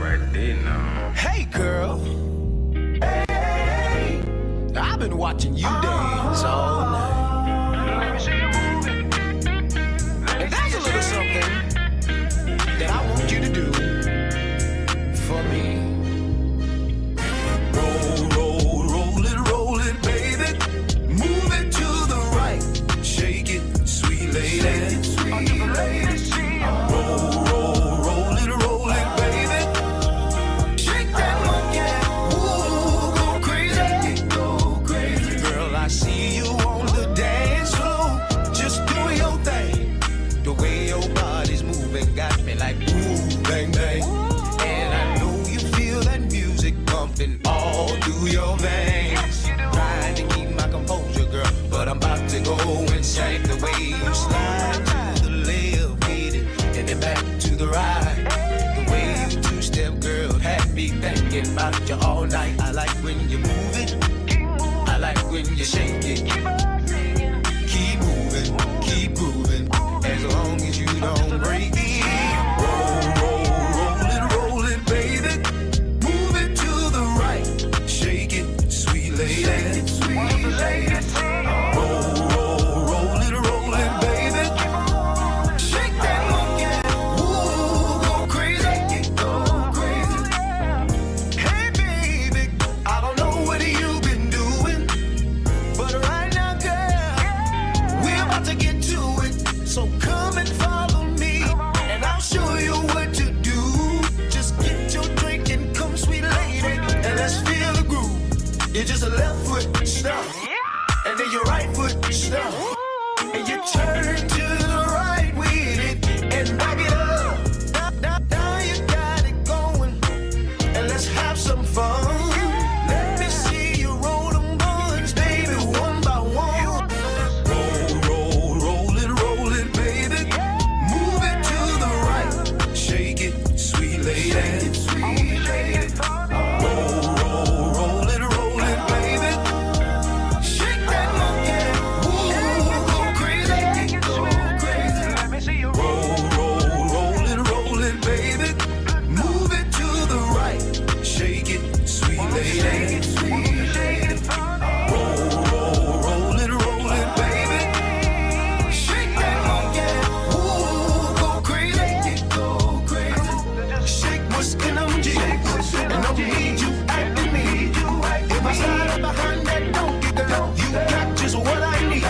right there now. Hey, girl. Hey, I've been watching you dance all night. Let me see you moving. And there's a little something that I want you to do for me. Roll it, baby. Move it to the right. Shake it, sweet lady. Roll it, baby. Shake that monkey. Ooh, go crazy. Girl, I see you on the dance floor. Just do your thing. The way your body's moving got me like ooh, bang, bang. And I know you feel that music pumping all through your veins. Trying to keep my composure, girl, but I'm about to go insane. The way you slide to the left with it, and then back to the right. The way you two-step, girl, had me thinking about you all night. I like when you move it. I like when you shake it. Keep moving, keep grooving, as long as you don't break it. Roll it, baby. Move it to the right. Shake it, sweet lady. Roll it, baby. Shake that monkey. Ooh, go crazy. Hey, baby, I don't know what you've been doing, but right now, girl, we're about to get to it. So come and follow me, and I'll show you what to do. Just get your drink and come, sweet lady, and let's feel the groove. You're just a left foot stop, and then your right foot stop, and you turn to the right with it, and back it up. Now you got it going, and let's have some fun. Let me see you roll them buns, baby, one by one. Roll it, baby. Move it to the right. Shake it, sweet lady. Roll it, baby. Shake that monkey. Ooh, go crazy. Let me see you Roll it, baby. Move it to the right. Shake it, sweet lady. Roll it, baby. Shake that monkey. Ooh, go crazy. Shake what's in them jeans. And don't need you acting me. If I slide up behind that donkey, girl, you got just what I need.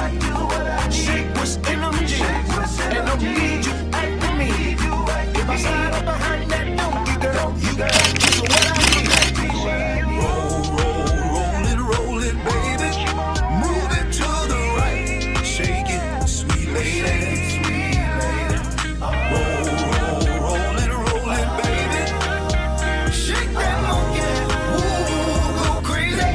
Shake what's in them jeans. And don't need you acting me. If I slide up behind that donkey, girl, you got just what I need. Roll it, baby. Move it to the right. Shake it, sweet lady. Roll it, baby. Shake that monkey. Ooh, go crazy.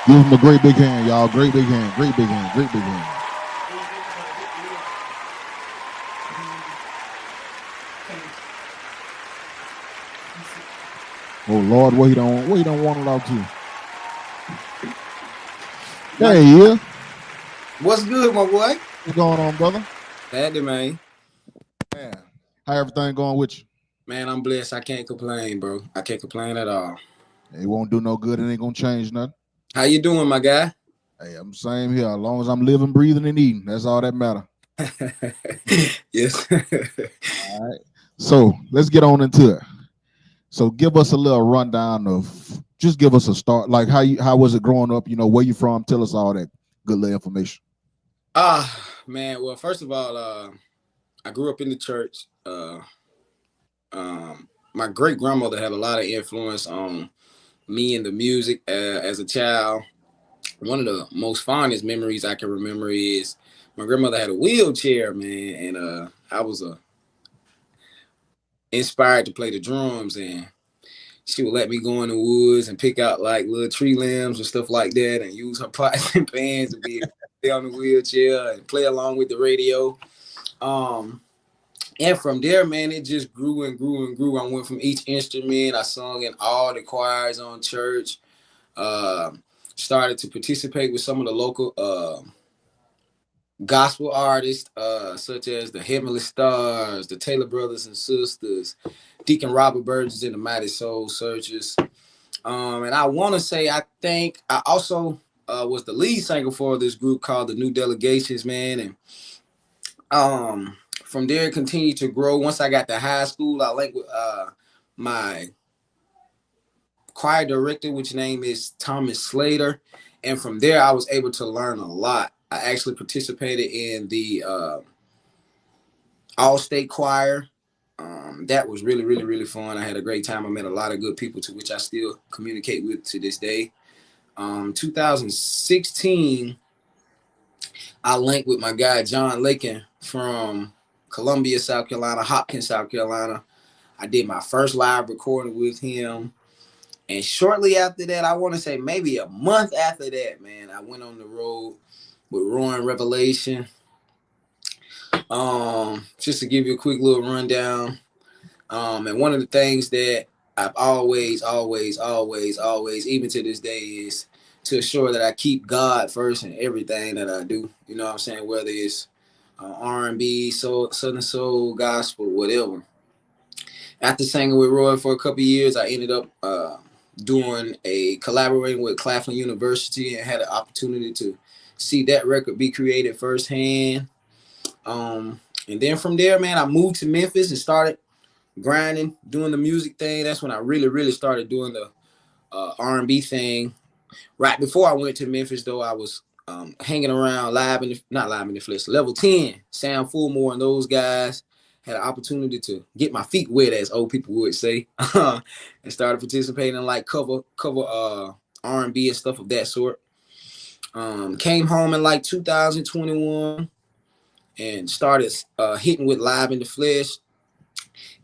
Give him a great big hand, y'all. Great big hand. Great big hand. Great big hand. Oh Lord, what he don't want it out to? There he is. What's good, my boy? What's going on, brother? Daddy, man. Man, how everything going with you? Man, I'm blessed. I can't complain, bro. I can't complain at all. It won't do no good. It ain't gonna change nothing. How you doing, my guy? Hey, I'm the same here. As long as I'm living, breathing, and eating, that's all that matter. Yes. All right. So let's get on into it. So give us a little rundown of, just give us a start. Like how was it growing up? You know, where you from? Tell us all that good little information. Man. Well, first of all, I grew up in the church. My great grandmother had a lot of influence on me and the music as a child. one of the most fondest memories I can remember is my grandmother had a wheelchair, man, and I was inspired to play the drums, and she would let me go in the woods and pick out like little tree limbs and stuff like that, and use her pots and pans to be on the wheelchair and play along with the radio. Um, and from there, man, it just grew and grew and grew. I went from each instrument. I sung in all the choirs on church. Uh, Started to participate with some of the local gospel artists, such as the Heavenly Stars, the Taylor Brothers and Sisters, Deacon Robert Burgess and the Mighty Soul Searchers. And I want to say, I think I also was the lead singer for this group called the New Delegations, man. And from there, it continued to grow. Once I got to high school, I linked with my choir director, which name is Thomas Slater. And from there, I was able to learn a lot. I actually participated in the all-state choir. That was really, really, really fun. I had a great time. I met a lot of good people to which I still communicate with to this day. 2016, I linked with my guy, John Lakin from Columbia, South Carolina, Hopkins, South Carolina. I did my first live recording with him. And shortly after that, I want to say maybe a month after that, man, I went on the road with Roaring Revelation. Just to give you a quick little rundown. And one of the things that I've always, even to this day, is to ensure that I keep God first in everything that I do. You know what I'm saying? Whether it's R&B, soul, Southern soul, gospel, whatever. After singing with Roy for a couple of years, I ended up collaborating with Claflin University and had an opportunity to see that record be created firsthand. And then from there, man, I moved to Memphis and started grinding, doing the music thing. That's when I really, really started doing the R&B thing. Right before I went to Memphis, though, I was hanging around not Live in the Flesh, Level 10, Sam Fulmore and those guys. Had an opportunity to get my feet wet, as old people would say, and started participating in like cover R&B and stuff of that sort. Came home in like 2021 and started hitting with Live in the Flesh.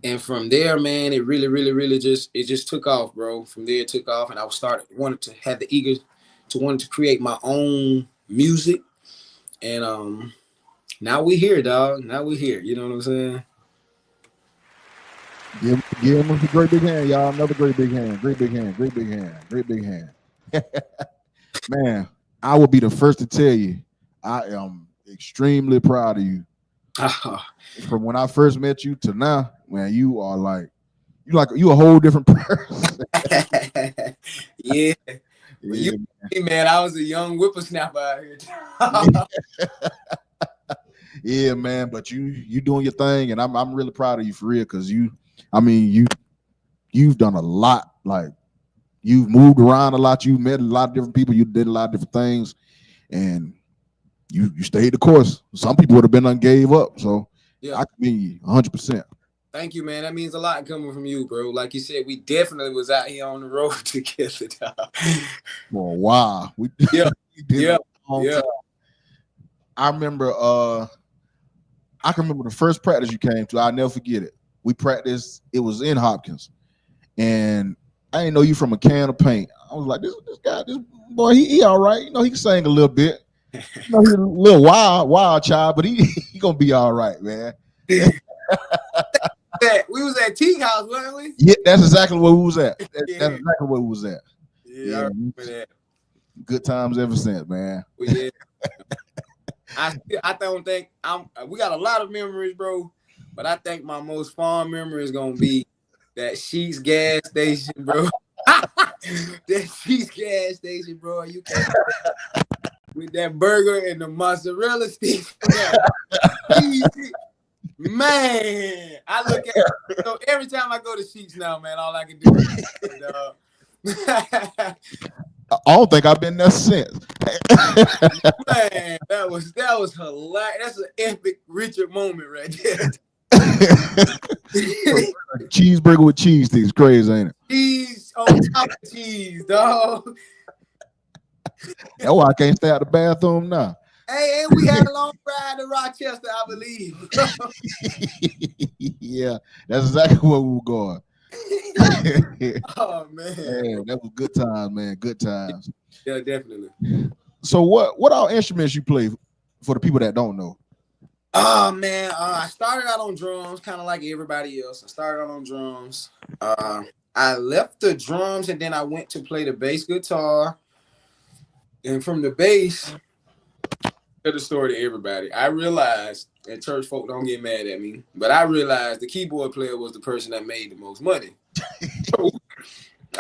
And from there, man, it really, really, really just took off, bro. From there, it took off, and I wanted to have the eager to want to create my own music. And now we here, dog. Now we here. You know what I'm saying? Give him a great big hand, y'all. Another great big hand. Great big hand. Great big hand. Great big hand. Man, I will be the first to tell you, I am extremely proud of you. From when I first met you to now, man, you a whole different person. Yeah. Man, I was a young whippersnapper out here. Yeah, man, but you doing your thing, and I'm really proud of you for real, because you've done a lot. Like, you've moved around a lot, you've met a lot of different people, you did a lot of different things, and you stayed the course. Some people would have been gave up, so yeah. I commend you 100%. Thank you, man. That means a lot coming from you, bro. Like you said, we definitely was out here on the road together, dog. For a while. We did a long time. I remember I can remember the first practice you came to. I'll never forget it. We practiced, it was in Hopkins. And I didn't know you from a can of paint. I was like, this boy, he all right. You know, he can sing a little bit. You know, he's a little wild child, but he gonna be all right, man. We was at Teague House, weren't we? Yeah, that's exactly where we was at. That's exactly where we was at. Yeah, I remember that. Good times ever since, man. Well, yeah. I don't think we got a lot of memories, bro, but I think my most fond memory is gonna be that Sheetz gas station, bro. That Sheetz gas station, bro. You can't with that burger and the mozzarella sticks. Man, I look at it. So every time I go to Sheetz now, man, all I can do is I don't think I've been there since. Man, that was hilarious. That's an epic Richard moment right there. Cheeseburger with cheese sticks, crazy, ain't it? Cheese on top of cheese, dog. Oh, I can't stay out the bathroom now. Hey, and we had a long ride to Rochester, I believe. Yeah, that's exactly where we were going. Oh man. Man, that was good times, man. Good times. Yeah, definitely. So what all instruments you play for the people that don't know? Oh man, I started out on drums, kind of like everybody else. I started out on drums. I left the drums and then I went to play the bass guitar. And from the bass, tell the story to everybody. I realized, and church folk don't get mad at me, but I realized the keyboard player was the person that made the most money. So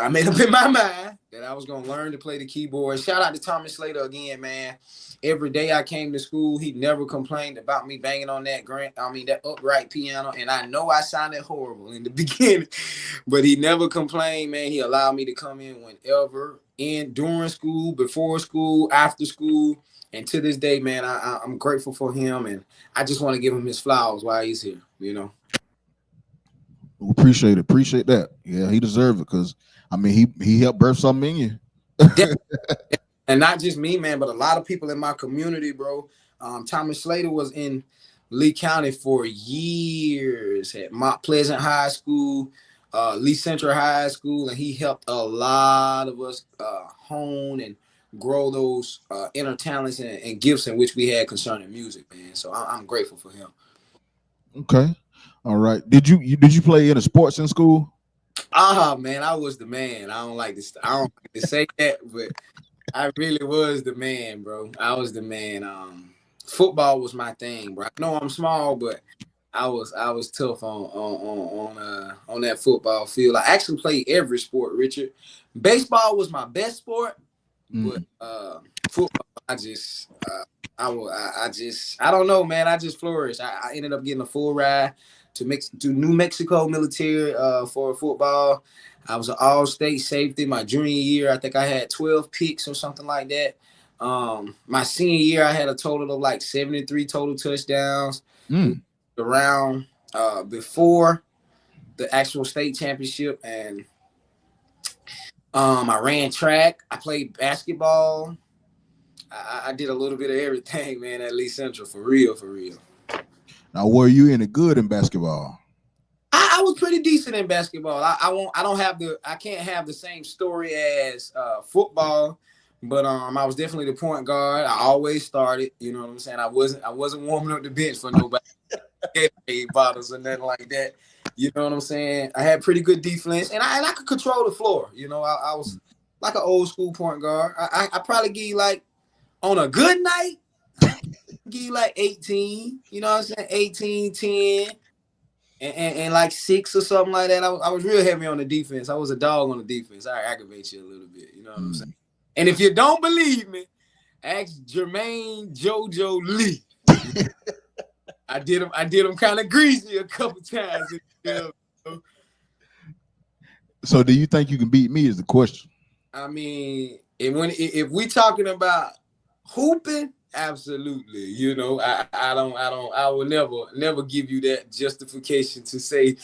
I made up in my mind that I was gonna learn to play the keyboard. Shout out to Thomas Slater again, man. Every day I came to school, he never complained about me banging on that that upright piano. And I know I sounded horrible in the beginning, but he never complained, man. He allowed me to come in whenever, during school, before school, after school. And to this day, man, I'm grateful for him, and I just want to give him his flowers while he's here, you know. Appreciate that. Yeah, he deserved it because I mean he helped birth something in you. And not just me, man, but a lot of people in my community, bro. Thomas Slater was in Lee County for years at Mount Pleasant High School, Lee Central High School, and he helped a lot of us hone and grow those inner talents and gifts in which we had concerning music, man. So I'm grateful for him. Okay, all right. Did you play any sports in school? Man, I was the man. I don't like to say that, but I really was the man, bro. I was the man. Football was my thing, bro. I know I'm small, but I was tough on that football field. I actually played every sport, Richard. Baseball was my best sport, but football, I don't know, man. I just flourished. I ended up getting a full ride to New Mexico military for football. I was an all-state safety my junior year. I think I had 12 picks or something like that. My senior year, I had a total of like 73 total touchdowns. Around before the actual state championship, and I ran track. I played basketball. I did a little bit of everything, man, at Lee Central, for real. Now, were you any good in basketball? I was pretty decent in basketball. I can't have the same story as football, but I was definitely the point guard. I always started, you know what I'm saying? I wasn't warming up the bench for nobody. Bottles or nothing like that. You know what I'm saying? I had pretty good defense, and I could control the floor. You know, I was like an old school point guard. I probably give you, like, on a good night, give you like 18. You know what I'm saying? 18, 10. And like 6 or something like that. I was real heavy on the defense. I was a dog on the defense. I aggravate you a little bit. You know what I'm saying? And if you don't believe me, ask Jermaine JoJo Lee. I did him kind of greasy a couple times. So do you think you can beat me is the question? I mean, if we talking about hooping, absolutely. You know, I will never give you that justification to say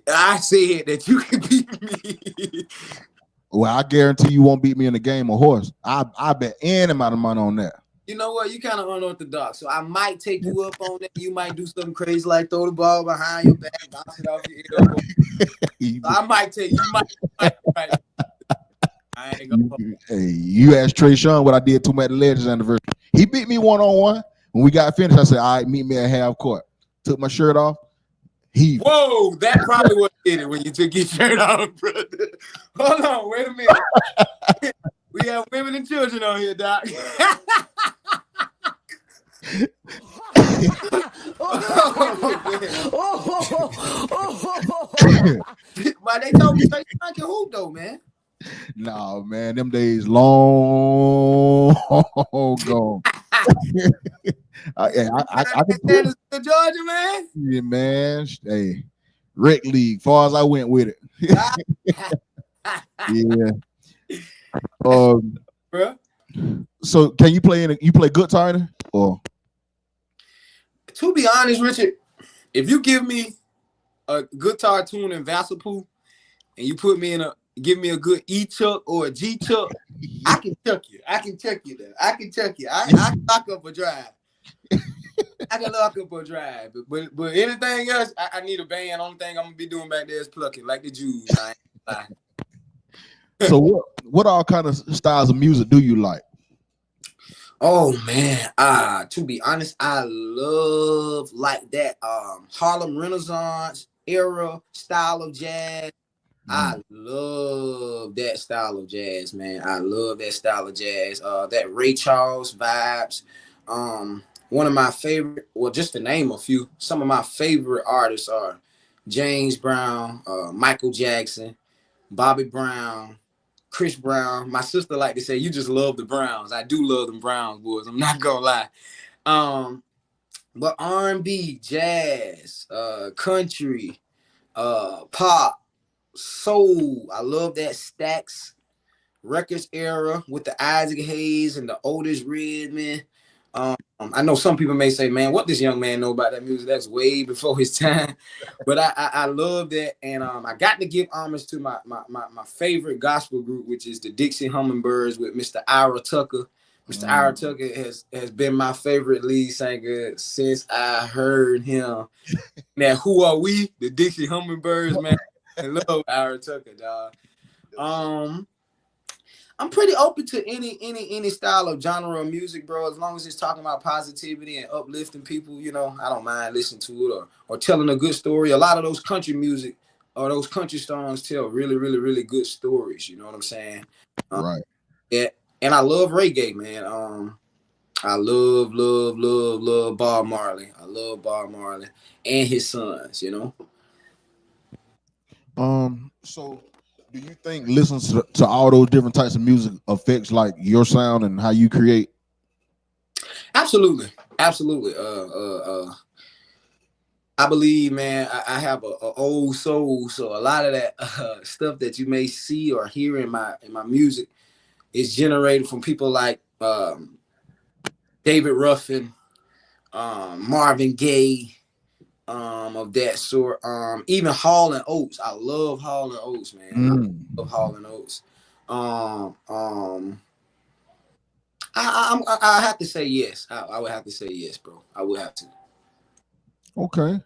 I said that you can beat me. Well, I guarantee you won't beat me in a game of horse. I bet any amount of money on that. You know what? You kind of unorthodox, so I might take you up on that. You might do something crazy like throw the ball behind your back, bounce it off your elbow. So I might take you. Might. I ain't gonna. Hey, you asked Trey Sean what I did to him at the Legends anniversary. He beat me 1-on-1. When we got finished, I said, "All right, meet me at half court." Took my shirt off. Whoa, that probably what did it when you took your shirt off, brother. Hold on, wait a minute. We have women and children on here, Doc. Why they told me straight I can hoop though, man? No, man, them days long gone. I can the Georgia, man. Yeah, man. Hey, rec league. Far as I went with it. Yeah. Bro. So can you play you play guitar or? To be honest, Richard, if you give me a guitar tune in Vasapoo and you put me in give me a good E chuck or a G chuck, I can chuck you. I can chuck you there. I can chuck you. I can lock up a drive. I can lock up a drive. But anything else, I need a band. Only thing I'm gonna be doing back there is plucking like the Jews. I ain't gonna lie. So what all kind of styles of music do you like? Oh man, to be honest, I love like that Harlem Renaissance era style of jazz. I love that style of jazz, man. I love that style of jazz. That Ray Charles vibes. One of my favorite, well, just to name a few, some of my favorite artists are James Brown, Michael Jackson, Bobby Brown, Chris Brown. My sister like to say, "You just love the Browns." I do love them Browns, boys. I'm not gonna lie. But R&B, jazz, country, pop, soul. I love that Stax Records era with the Isaac Hayes and the Otis Redman. I know some people may say, "Man, what this young man know about that music? That's way before his time." But I love that, and I got to give homage to my favorite gospel group, which is the Dixie Hummingbirds with Mr. Ira Tucker. Mr. Ira Tucker has been my favorite lead singer since I heard him. Now, who are we? The Dixie Hummingbirds, man. I love Ira Tucker, dog. I'm pretty open to any style of genre of music, bro. As long as it's talking about positivity and uplifting people, you know, I don't mind listening to it or telling a good story. A lot of those country music or those country songs tell really, really, really good stories. You know what I'm saying? Right. Yeah, and I love reggae, man. I love Bob Marley. I love Bob Marley and his sons. You know. So do you think listening to all those different types of music affects like your sound and how you create? Absolutely. I believe, man, I have a old soul, so a lot of that stuff that you may see or hear in my music is generated from people like David Ruffin, Marvin Gaye, of that sort. Even Hall and Oates. I love Hall and Oates, man. I love Hall and Oates. I have to say yes. I would have to say yes, bro. I would have to. Okay.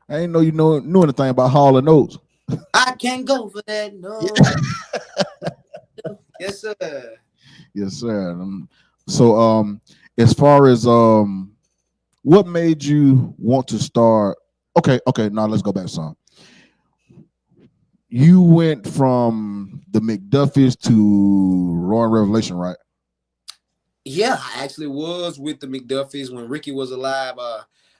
I didn't know you knew anything about Hall and Oates. I can't go for that. No. Yes, sir. Yes, sir. So as far as what made you want to start? Okay, now let's go back some. You went from the McDuffies to Roaring Revelation, right? Yeah, I actually was with the McDuffies when Ricky was alive.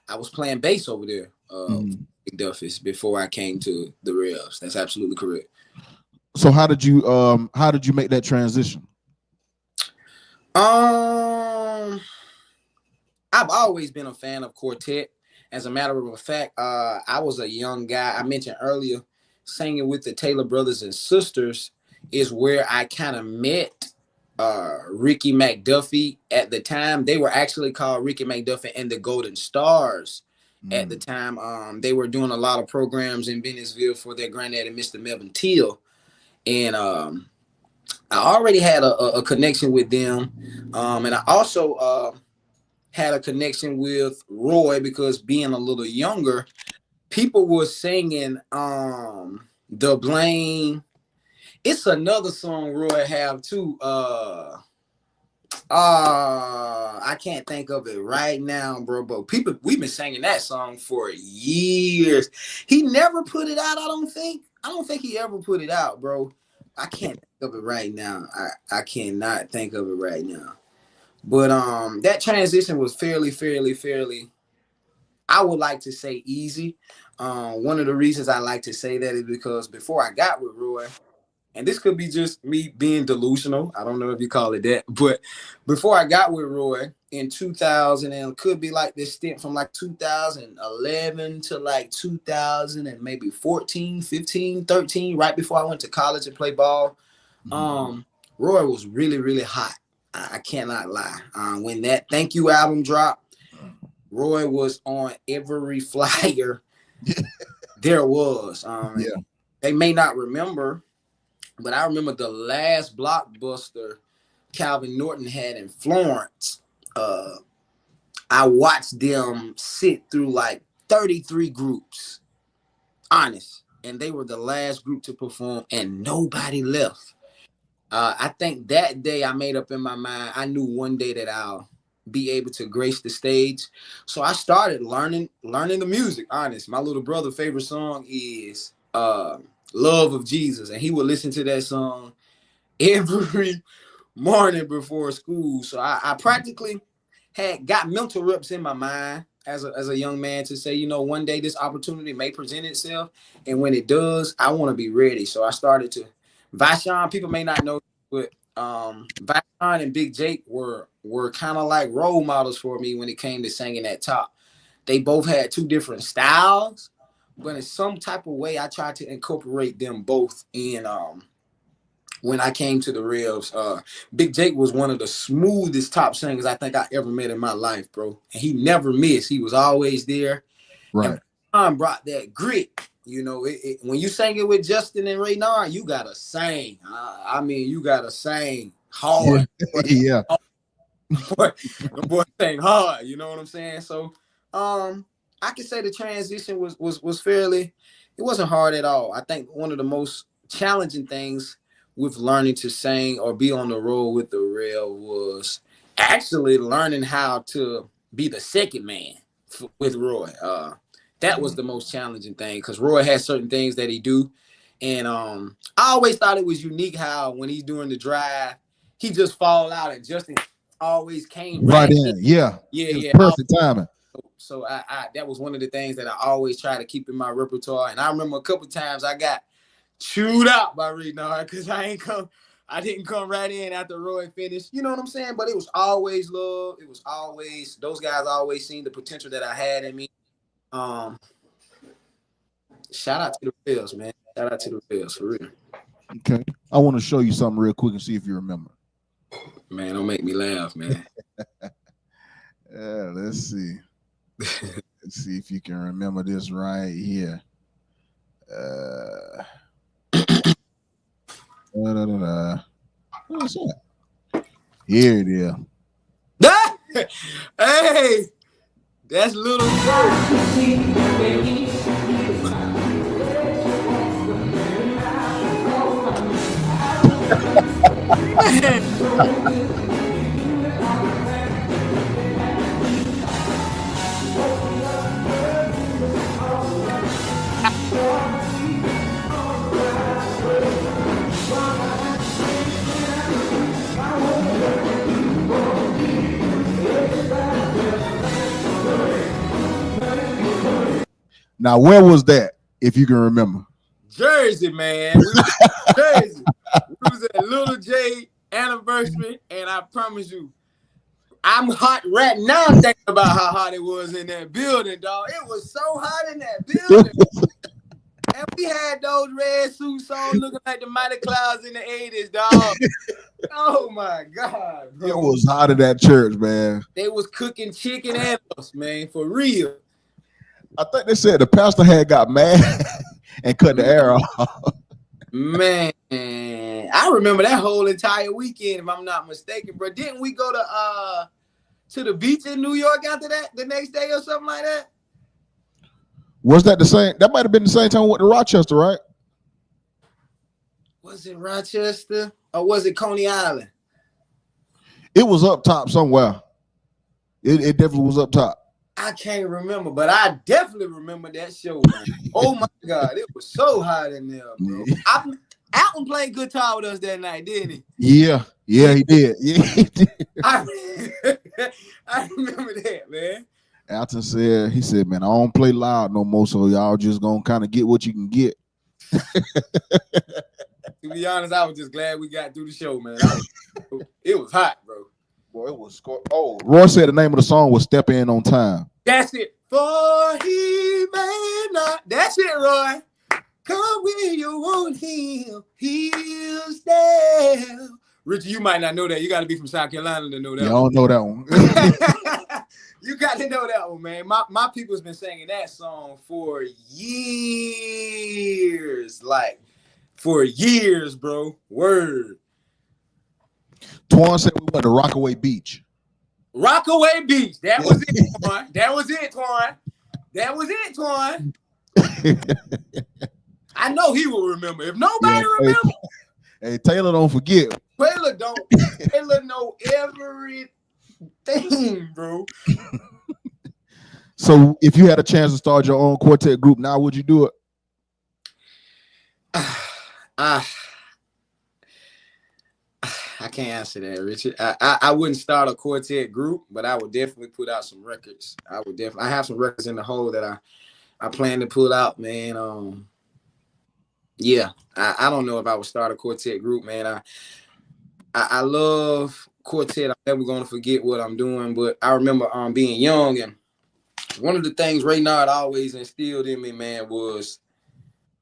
I was playing bass over there, McDuffies, before I came to the Revs. That's absolutely correct. So how did you make that transition? I've always been a fan of quartet. As a matter of fact, I was a young guy. I mentioned earlier, singing with the Taylor Brothers and Sisters is where I kind of met Ricky McDuffie at the time. They were actually called Ricky McDuffie and the Golden Stars at the time. They were doing a lot of programs in Bennettsville for their granddaddy, Mr. Melvin Teal. And I already had a connection with them. And I also had a connection with Roy because being a little younger, people were singing The Blame. It's another song Roy have too. I can't think of it right now, bro. But we've been singing that song for years. He never put it out, I don't think. I don't think he ever put it out, bro. I can't think of it right now. I cannot think of it right now. But that transition was fairly, I would like to say easy. One of the reasons I like to say that is because before I got with Roy, and this could be just me being delusional, I don't know if you call it that, but before I got with Roy in 2000, and it could be like this stint from like 2011 to like 2000 and maybe 14, 15, 13, right before I went to college and play ball. Roy was really, really hot. I cannot lie. When that Thank You album dropped, Roy was on every flyer there was. They may not remember, But I remember the last Blockbuster Calvin Norton had in Florence. I watched them sit through like 33 groups, honest. And they were the last group to perform, and nobody left. I think that day I made up in my mind, I knew one day that I'll be able to grace the stage. So I started learning the music, honest. My little brother's favorite song is Love of Jesus. And he would listen to that song every morning before school. So I practically had got mental reps in my mind as a young man to say, you know, one day this opportunity may present itself. And when it does, I want to be ready. So I started to Vashon, people may not know, but Vashon and Big Jake were kind of like role models for me when it came to singing at top. They both had two different styles, but in some type of way, I tried to incorporate them both in when I came to the Revs. Big Jake was one of the smoothest top singers I think I ever met in my life, bro. And he never missed. He was always there. Right. And brought that grit. You know, when you sang it with Justin and Raynard, you gotta sing. I mean, you gotta sing hard. Yeah. The boy sang hard. You know what I'm saying? So, I can say the transition was fairly. It wasn't hard at all. I think one of the most challenging things with learning to sing or be on the road with the rail was actually learning how to be the second man with Roy. That was the most challenging thing because Roy has certain things that he do. And I always thought it was unique how when he's doing the drive, he just fall out and Justin always came right in. Yeah. Yeah. Perfect timing. So I that was one of the things that I always try to keep in my repertoire. And I remember a couple times I got chewed out by Renard because I didn't come right in after Roy finished. You know what I'm saying? But it was always love. It was always those guys always seen the potential that I had in me. Shout out to the Bills, man. Shout out to the Bills for real. Okay. I want to show you something real quick and see if you remember. Man, don't make me laugh, man. Let's see. Let's see if you can remember this right here. What's that? Here it is. Hey, that's Little Now, where was that? If you can remember. Jersey, man. We was Jersey. We was at Little J anniversary, and I promise you, I'm hot right now thinking about how hot it was in that building, dog. It was so hot in that building. And we had those red suits on looking like the Mighty Clouds in the 80s, dog. Oh, my God, bro. It was hot in that church, man. They was cooking chicken and us, man, for real. I think they said the pastor had got mad and cut the air off. Man, I remember that whole entire weekend, if I'm not mistaken, bro. Didn't we go to the beach in New York after that, the next day or something like that? Was that the same? That might have been the same time with the Rochester, right? Was it Rochester or was it Coney Island? It was up top somewhere. It definitely was up top. I can't remember, but I definitely remember that show, man. Oh my God, it was so hot in there, bro. Alton played guitar with us that night, didn't he? Yeah, he did. Yeah, he did. I remember that, man. Alton said, he said, man, I don't play loud no more, so y'all just gonna kind of get what you can get. To be honest, I was just glad we got through the show, man. It was hot, bro. Boy, it was Roy said the name of the song was Step In on Time. That's it. For he may not. That's it, Roy. Come where you want him. He'll stay. Richie, you might not know that. You got to be from South Carolina to know that. Yeah, I don't know that one. You got to know that one, man. My people's been singing that song for years. Like, for years, bro. Word. Twan said we went to Rockaway Beach. Rockaway Beach. That was it, Twan. That was it, Twan. That was it, Twan. I know he will remember. If nobody remember, hey, Taylor, don't forget. Taylor know everything, bro. So if you had a chance to start your own quartet group now, would you do it? I can't answer that, Richard. I wouldn't start a quartet group, but I would definitely put out some records. I have some records in the hole that I plan to pull out, man. Yeah, I don't know if I would start a quartet group, man. I love quartet. I'm never gonna forget what I'm doing, but I remember being young, and one of the things Raynard always instilled in me, man, was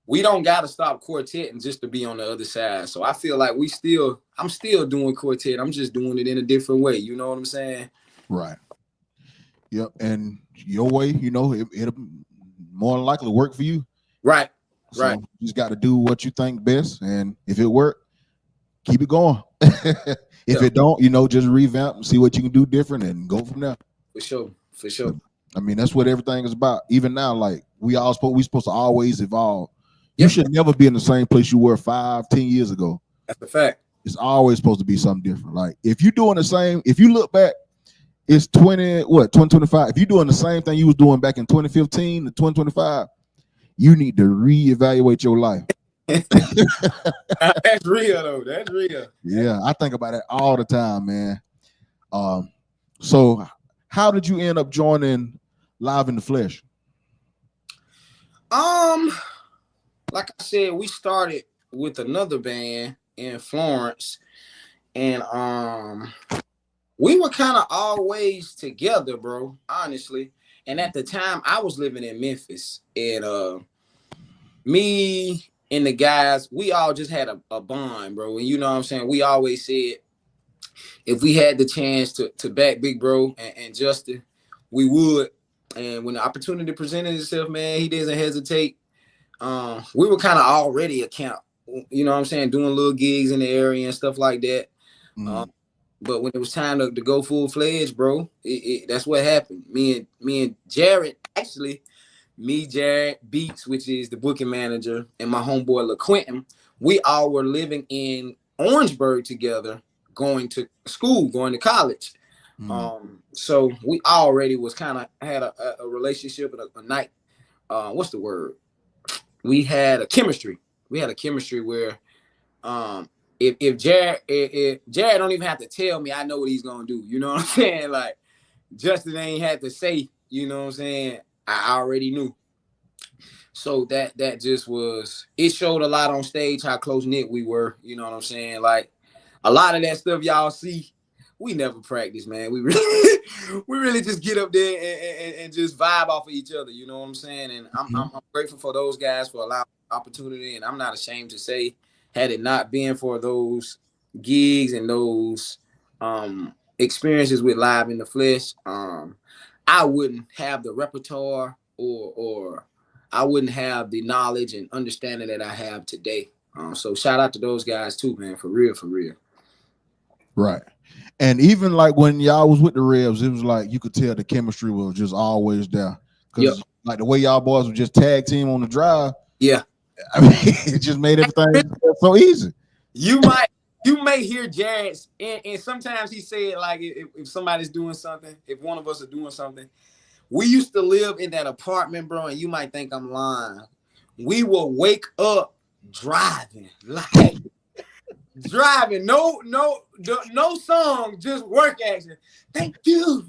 we don't gotta stop quartetting just to be on the other side. So I feel like I'm still doing quartet. I'm just doing it in a different way. You know what I'm saying? Right. Yep. And your way, it'll more than likely work for you. Right. So right. You just got to do what you think best, and if it worked, keep it going. If it don't, just revamp and see what you can do different and go from there. For sure. I mean, that's what everything is about. Even now, like we supposed to always evolve. You should never be in the same place you were 5-10 years ago. That's a fact. It's always supposed to be something different. Like if you're doing the same, if you look back, it's 2025. If you're doing the same thing you was doing back in 2015 to 2025, you need to reevaluate your life. That's real though. That's real. Yeah, I think about it all the time, man. So how did you end up joining Live in the Flesh? Like I said, we started with another band in Florence, and we were kind of always together, bro, honestly. And at the time I was living in Memphis, and me and the guys, we all just had a bond, bro. And you know what I'm saying? We always said if we had the chance to back Big Bro and Justin, we would. And when the opportunity presented itself, man, he doesn't hesitate. We were kind of already a camp, you know what I'm saying, doing little gigs in the area and stuff like that. But when it was time to go full-fledged, bro, that's what happened. Me and Jared, actually, Jared Beats, which is the booking manager, and my homeboy LaQuentin, we all were living in Orangeburg together, going to school, going to college. So we already was kind of had a relationship and a night. What's the word? We had a chemistry. We had a chemistry where if Jared don't even have to tell me, I know what he's gonna do. You know what I'm saying? Like Justin ain't had to say, you know what I'm saying? I already knew. So that just was, it showed a lot on stage how close knit we were. You know what I'm saying? Like a lot of that stuff y'all see, we never practice, man. We really just get up there and just vibe off of each other. You know what I'm saying? And I'm grateful for those guys for allowing opportunity. And I'm not ashamed to say, had it not been for those gigs and those experiences with Live in the Flesh, I wouldn't have the repertoire or I wouldn't have the knowledge and understanding that I have today. So shout out to those guys too, man. For real. Right. And even like when y'all was with the Rebs, it was like you could tell the chemistry was just always there. Because like the way y'all boys would just tag team on the drive. Yeah. I mean, it just made everything so easy. You may hear Jared's, and sometimes he said, like, if somebody's doing something, if one of us are doing something, we used to live in that apartment, bro, and you might think I'm lying. We will wake up driving, like driving, no song, just work action. Thank you,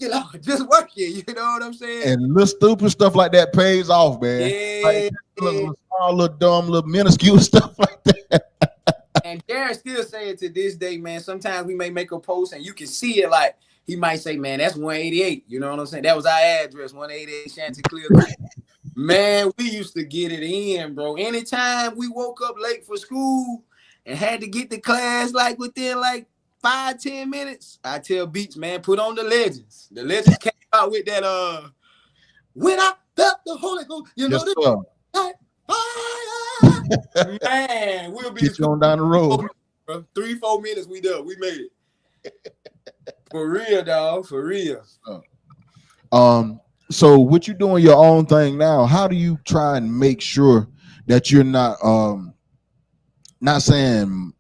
Lord, just working. You know what I'm saying? And little stupid stuff like that pays off, man. Yeah, like, little small, little dumb, little minuscule stuff like that. And Jared still saying to this day, man, sometimes we may make a post and you can see it, like he might say, man, that's 188. You know what I'm saying? That was our address, 188 Chanticleer. Man, we used to get it in, bro. Anytime we woke up late for school and had to get to class like within like 5-10 minutes, I tell Beats, man, put on the Legends. The Legends came out with that when I felt the Holy Ghost, you know, yes, like fire. Man, we'll be Get you on down the road. 3-4 minutes. We done. We made it. For real, dog. For real. So with you doing your own thing now, how do you try and make sure that you're not saying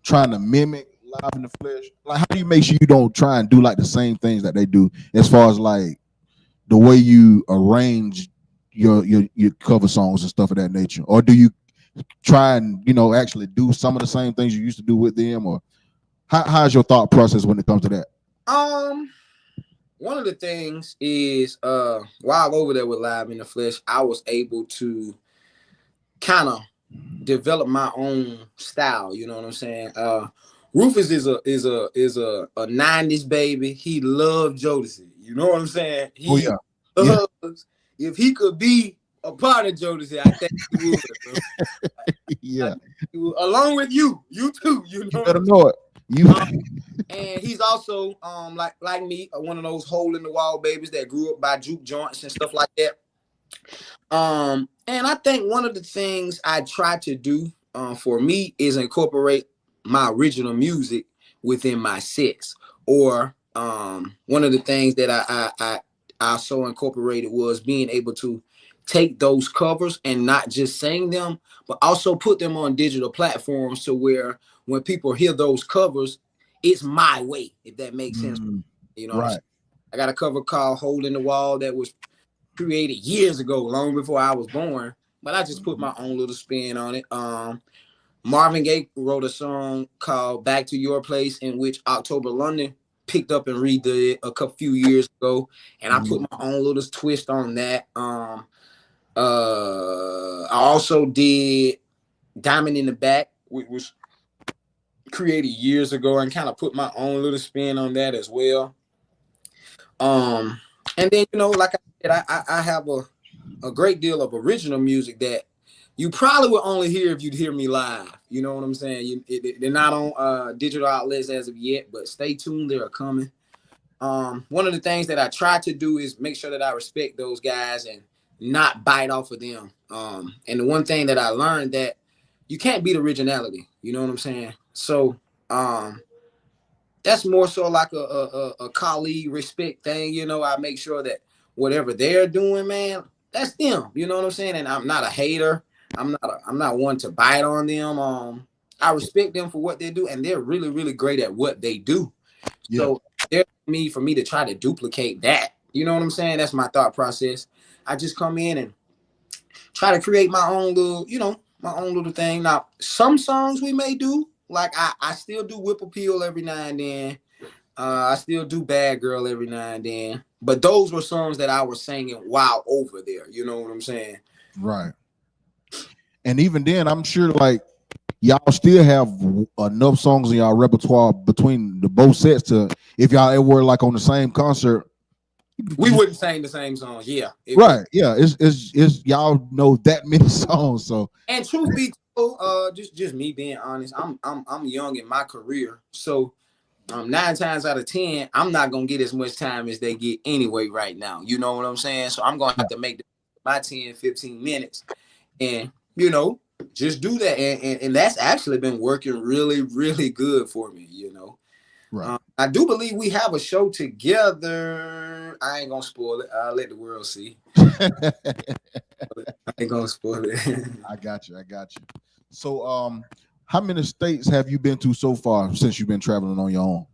trying to mimic Live in the Flesh? Like, how do you make sure you don't try and do like the same things that they do as far as like the way you arrange your cover songs and stuff of that nature? Or do you try and actually do some of the same things you used to do with them? Or how's your thought process when it comes to that? One of the things is while over there with Live in the Flesh, I was able to kind of develop my own style. You know what I'm saying? Rufus is a 90s baby. He loved Jodeci. You know what I'm saying? He loves, if he could be a part of Jodeci, I think he would. Yeah. Along with you too. You know, you better know it. And he's also like me, one of those hole in the wall babies that grew up by juke joints and stuff like that. And I think one of the things I try to do for me is incorporate my original music within my sets. Or one of the things that I also incorporated was being able to take those covers and not just sing them, but also put them on digital platforms to where when people hear those covers, it's my way, if that makes sense. You know, right. I got a cover called Hole in the Wall that was created years ago, long before I was born, but I just put my own little spin on it. Marvin Gaye wrote a song called Back to Your Place, in which October London picked up and redid it a few years ago, and I put my own little twist on that. I also did Diamond in the Back, which was created years ago, and kind of put my own little spin on that as well. And then, like I said, I have a great deal of original music that you probably would only hear if you'd hear me live. You know what I'm saying? They're not on digital outlets as of yet, but stay tuned. They are coming. One of the things that I try to do is make sure that I respect those guys and not bite off of them. And the one thing that I learned, that you can't beat originality. You know what I'm saying? So that's more so like a colleague respect thing. I make sure that whatever they're doing, man, that's them. You know what I'm saying? And I'm not a hater. I'm not one to bite on them. I respect them for what they do, and they're really, really great at what they do. Yeah. So there's for me to try to duplicate that. You know what I'm saying? That's my thought process. I just come in and try to create my own little, my own little thing. Now, some songs we may do, like I still do Whip Appeal every now and then. I still do Bad Girl every now and then. But those were songs that I was singing while over there. You know what I'm saying? Right. And even then, I'm sure like y'all still have enough songs in y'all repertoire between the both sets to, if y'all ever were like on the same concert, we wouldn't sing the same song. Yeah. Right. Yeah. It's y'all know that many songs. So, and truth be told, just me being honest, I'm young in my career. So 9 times out of 10, I'm not gonna get as much time as they get anyway right now. You know what I'm saying? So I'm gonna have to make my 10, 15 minutes and just do that. And that's actually been working really, really good for me, Right. I do believe we have a show together. I ain't gonna spoil it. I'll let the world see. I ain't gonna spoil it. I got you. So how many states have you been to so far since you've been traveling on your own?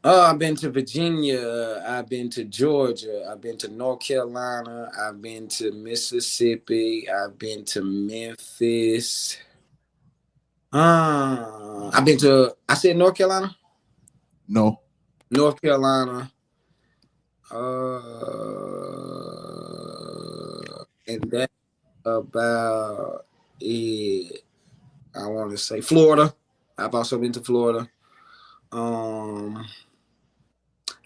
I've been to Virginia. I've been to Georgia. I've been to North Carolina. I've been to Mississippi. I've been to Memphis. I've been to, I said North Carolina? No. North Carolina. And that's about it. I want to say Florida. I've also been to Florida.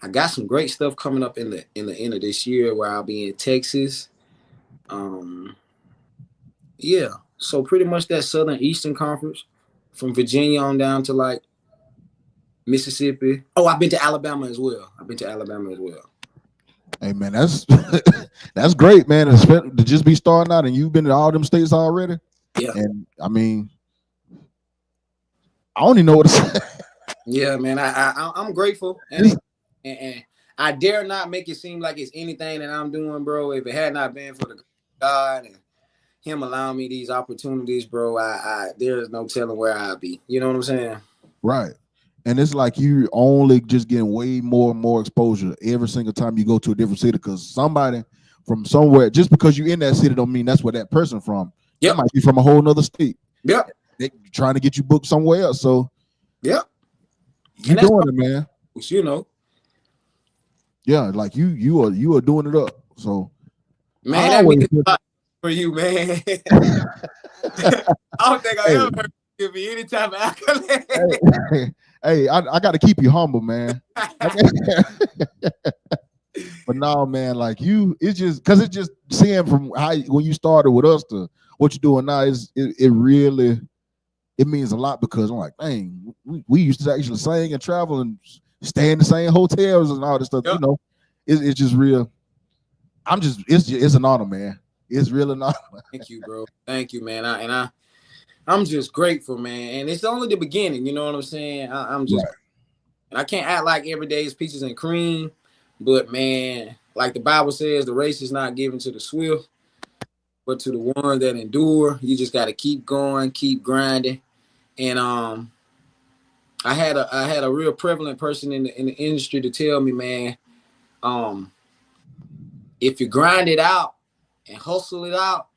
I got some great stuff coming up in the end of this year where I'll be in Texas. Yeah. So pretty much that Southern Eastern Conference from Virginia on down to like Mississippi. Oh, I've been to Alabama as well. Hey man, that's great, man. To just be starting out and you've been to all them states already. Yeah. And I mean, I don't even know what to say. Yeah, man. I'm grateful, and I dare not make it seem like it's anything that I'm doing, bro. If it had not been for the God and Him allowing me these opportunities, bro, I there is no telling where I'd be. You know what I'm saying? Right. And it's like you only just getting way more and more exposure every single time you go to a different city, because somebody from somewhere, just because you're in that city don't mean that's where that person from. They Yep. might be from a whole nother state. Yep. They trying to get you booked somewhere else. So Yep. you And that's doing it, man. you know, Yeah, like you are doing it up. So I man, that always means a lot for you, man. I don't think I hey, ever heard you give me any type of accolade. hey, hey, I got to keep you humble, man. But no, man, like you, it's just because it's just seeing from how when you started with us to what you're doing now it really it means a lot, because I'm like, dang, we used to actually sing and travel and stay in the same hotels and all this stuff. Yep. You know, it's just real. It's an honor, man. It's really an honor. Thank you, bro. Thank you, man. I'm just grateful, man. And it's only the beginning. You know what I'm saying? I'm just, Right. and I can't act like every day is peaches and cream, but man, like the Bible says, the race is not given to the swift, but to the one that endure. You just got to keep going, keep grinding. And I had a real prevalent person in the industry to tell me, man, um, if you grind it out and hustle it out,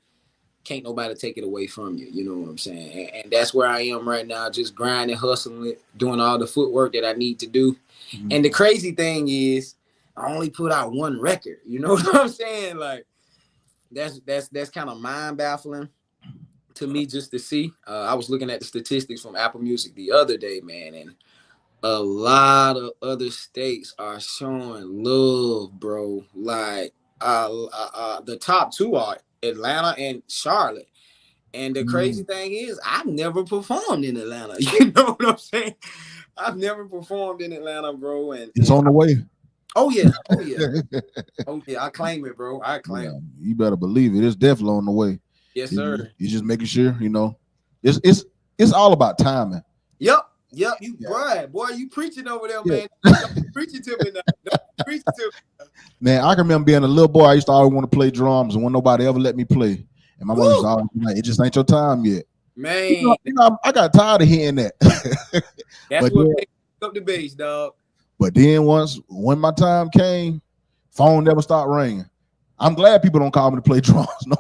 can't nobody take it away from you. You know what I'm saying? And that's where I am right now, just grinding, hustling it, doing all the footwork that I need to do. Mhm. And the crazy thing is, I only put out one record. You know what I'm saying? Like that's kind of mind baffling to me just to see. I was looking at the statistics from Apple Music the other day, man, and a lot of other states are showing love, bro. Like the top two are Atlanta and Charlotte. And the crazy thing is, I've never performed in Atlanta. You know what I'm saying? I've never performed in Atlanta, bro. It's on the way. Oh yeah, oh yeah, oh yeah. I claim it, bro. I claim Yeah, it. you better believe it. It's definitely on the way. Yes, sir. You just making sure, it's all about timing. Yep, yep. You, Yeah. boy, you preaching over there, Yeah. man. Don't preach it to me now. Don't preach it to me. Man, I can remember being a little boy. I used to always want to play drums, and when nobody ever let me play, and my mom used to always be like, "It just ain't your time yet." Man, I got tired of hearing that. that's but what then, picks up the bass, dog. but then when my time came, phone never stopped ringing. I'm glad people don't call me to play drums. No,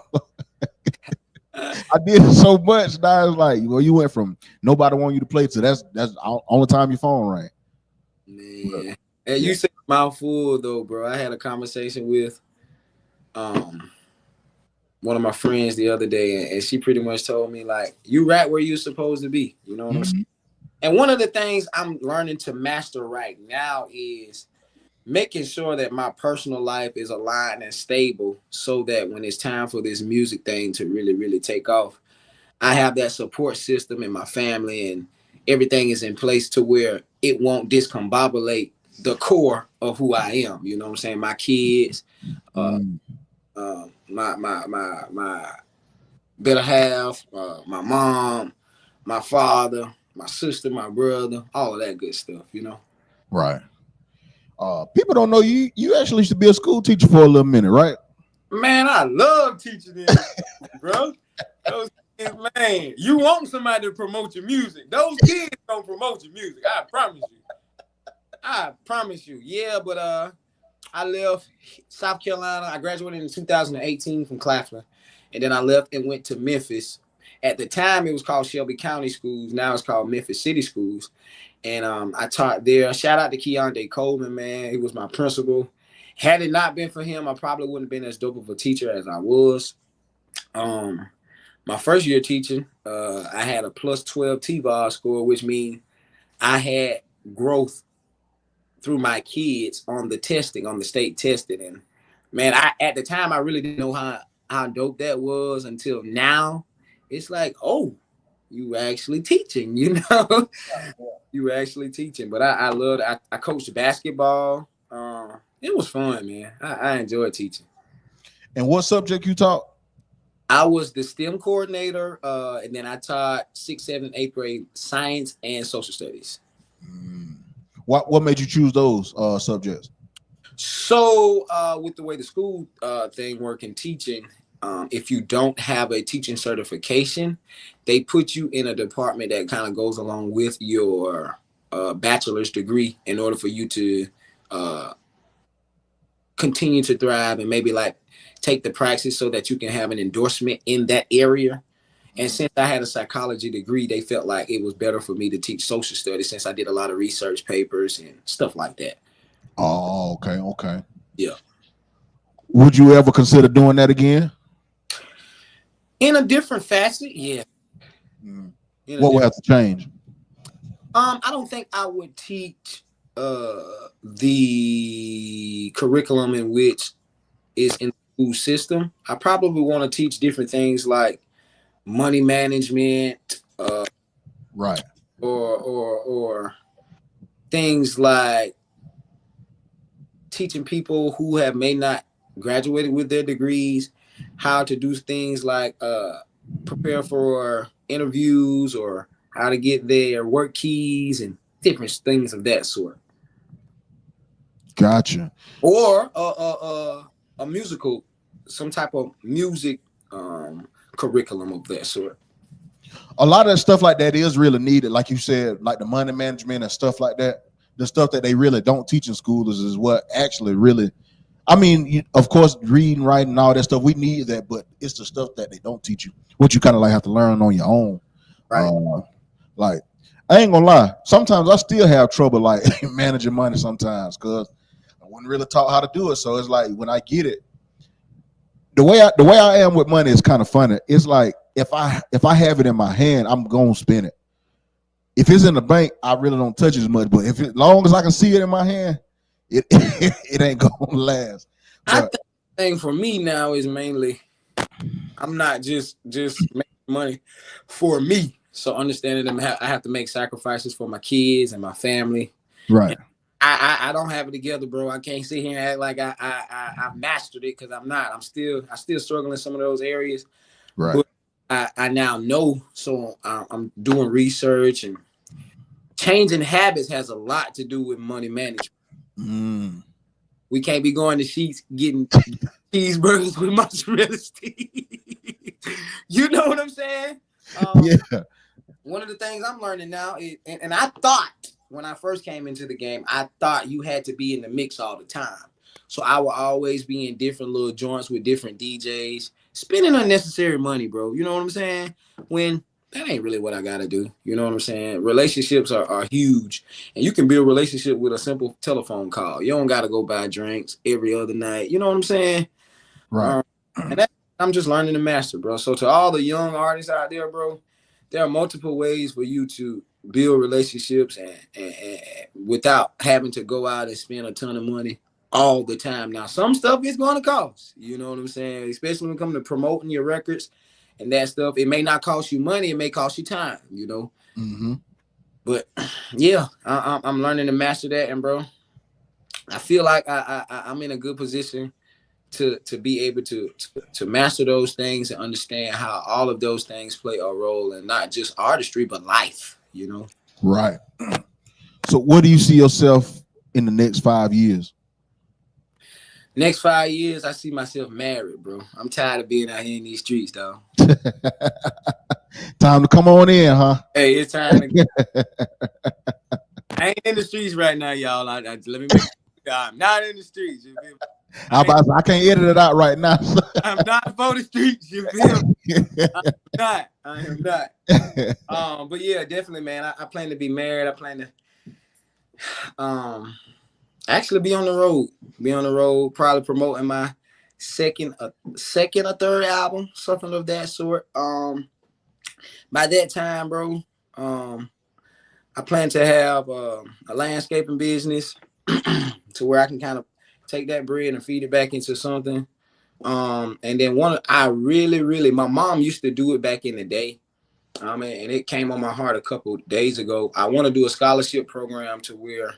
I did it so much. Now it's like, well, you went from nobody want you to play to that's the only time your phone rang. Man, and you said mouthful though, bro. I had a conversation with one of my friends the other day, and she pretty much told me like, you right where you're supposed to be. You know what I'm saying? And one of the things I'm learning to master right now is making sure that my personal life is aligned and stable, so that when it's time for this music thing to really, really take off, I have that support system in my family, and everything is in place to where it won't discombobulate the core of who I am. You know what I'm saying? My kids, my better half, my mom, my father, my sister, my brother, all of that good stuff, you know. Right. People don't know you actually used to be a school teacher for a little minute, right? Man, I love teaching this, bro. Those kids, man, you want somebody to promote your music. Those kids don't promote your music. I promise you. I promise you. Yeah, but I left South Carolina. I graduated in 2018 from Claflin. And then I left and went to Memphis. At the time, it was called Shelby County Schools. Now it's called Memphis City Schools. And I taught there. Shout out to Keondae Coleman, man. He was my principal. Had it not been for him, I probably wouldn't have been as dope of a teacher as I was. My first year teaching, I had a plus 12 TVAR score, which means I had growth through my kids on the testing, on the state testing. And man, at the time I really didn't know how dope that was until now. It's like, oh, you actually teaching, you know? You were actually teaching. But I loved it. I coached basketball. It was fun, man. I enjoyed teaching. And what subject you taught? I was the STEM coordinator, and then I taught 6th, 7th, 8th grade science and social studies. What made you choose those subjects? So, with the way the school thing work in teaching, if you don't have a teaching certification, they put you in a department that kind of goes along with your bachelor's degree in order for you to uh, continue to thrive and maybe like take the praxis so that you can have an endorsement in that area. And since I had a psychology degree, they felt like it was better for me to teach social studies since I did a lot of research papers and stuff like that. Oh, okay, okay. Yeah. Would you ever consider doing that again? In a different facet, yeah. What would have to change? I don't think I would teach the curriculum in which is in the school system. I probably want to teach different things like money management, Right. or things like teaching people who have may not graduated with their degrees how to do things like prepare for interviews or how to get their work keys and different things of that sort. Gotcha. Or a musical, some type of music curriculum of that sort. A lot of that stuff like that is really needed, like you said, like the money management and stuff like that. The stuff that they really don't teach in schools is what actually really. I mean, of course, reading, writing, and all that stuff, we need that, but it's the stuff that they don't teach you, what you kind of like have to learn on your own. Right. Like, I ain't gonna lie, sometimes I still have trouble like managing money sometimes because I wasn't really taught how to do it. So it's like when I get it, the way I am with money is kind of funny. It's like if I have it in my hand, I'm gonna spend it. If it's in the bank, I really don't touch it as much. But as long as I can see it in my hand, it it ain't gonna last. I But, think the thing for me now is mainly I'm not just making money for me. So understanding them, I have to make sacrifices for my kids and my family. right. I don't have it together, bro. I can't sit here and act like I mastered it because I'm not. I still struggling in some of those areas. Right. But I now know. So I'm doing research and changing habits has a lot to do with money management. We can't be going to Sheets getting cheeseburgers with mozzarella sticks. You know what I'm saying? Yeah. One of the things I'm learning now is, and I thought when I first came into the game, I thought you had to be in the mix all the time. So I will always be in different little joints with different DJs, spending unnecessary money, bro. You know what I'm saying? When that ain't really what I gotta do. You know what I'm saying? Relationships are huge. And you can build a relationship with a simple telephone call. You don't gotta go buy drinks every other night. You know what I'm saying? Right. And that, I'm just learning to master, bro. So to all the young artists out there, bro, there are multiple ways for you to build relationships and without having to go out and spend a ton of money all the time. Now, some stuff is going to cost, you know what I'm saying? Especially when it comes to promoting your records and that stuff. It may not cost you money. It may cost you time, you know? Mm-hmm. But yeah, I'm learning to master that. And bro, I feel like I'm in a good position to be able to master those things and understand how all of those things play a role in not just artistry, but life, you know? Right. So where do you see yourself in the next 5 years? Next 5 years, I see myself married, bro. I'm tired of being out here in these streets, dog. Time to come on in, huh? Hey, it's time to get. I ain't in the streets right now, y'all. Let me make I'm not in the streets. You feel me? I can't edit it out right now. I'm not for the streets. You feel me? I am not. But yeah, definitely, man. I plan to be married. I plan to actually be on the road. Be on the road, probably promoting my second or third album, something of that sort. By that time, bro, I plan to have a landscaping business to where I can kind of take that bread and feed it back into something. And then my mom used to do it back in the day. And it came on my heart a couple days ago. I want to do a scholarship program to where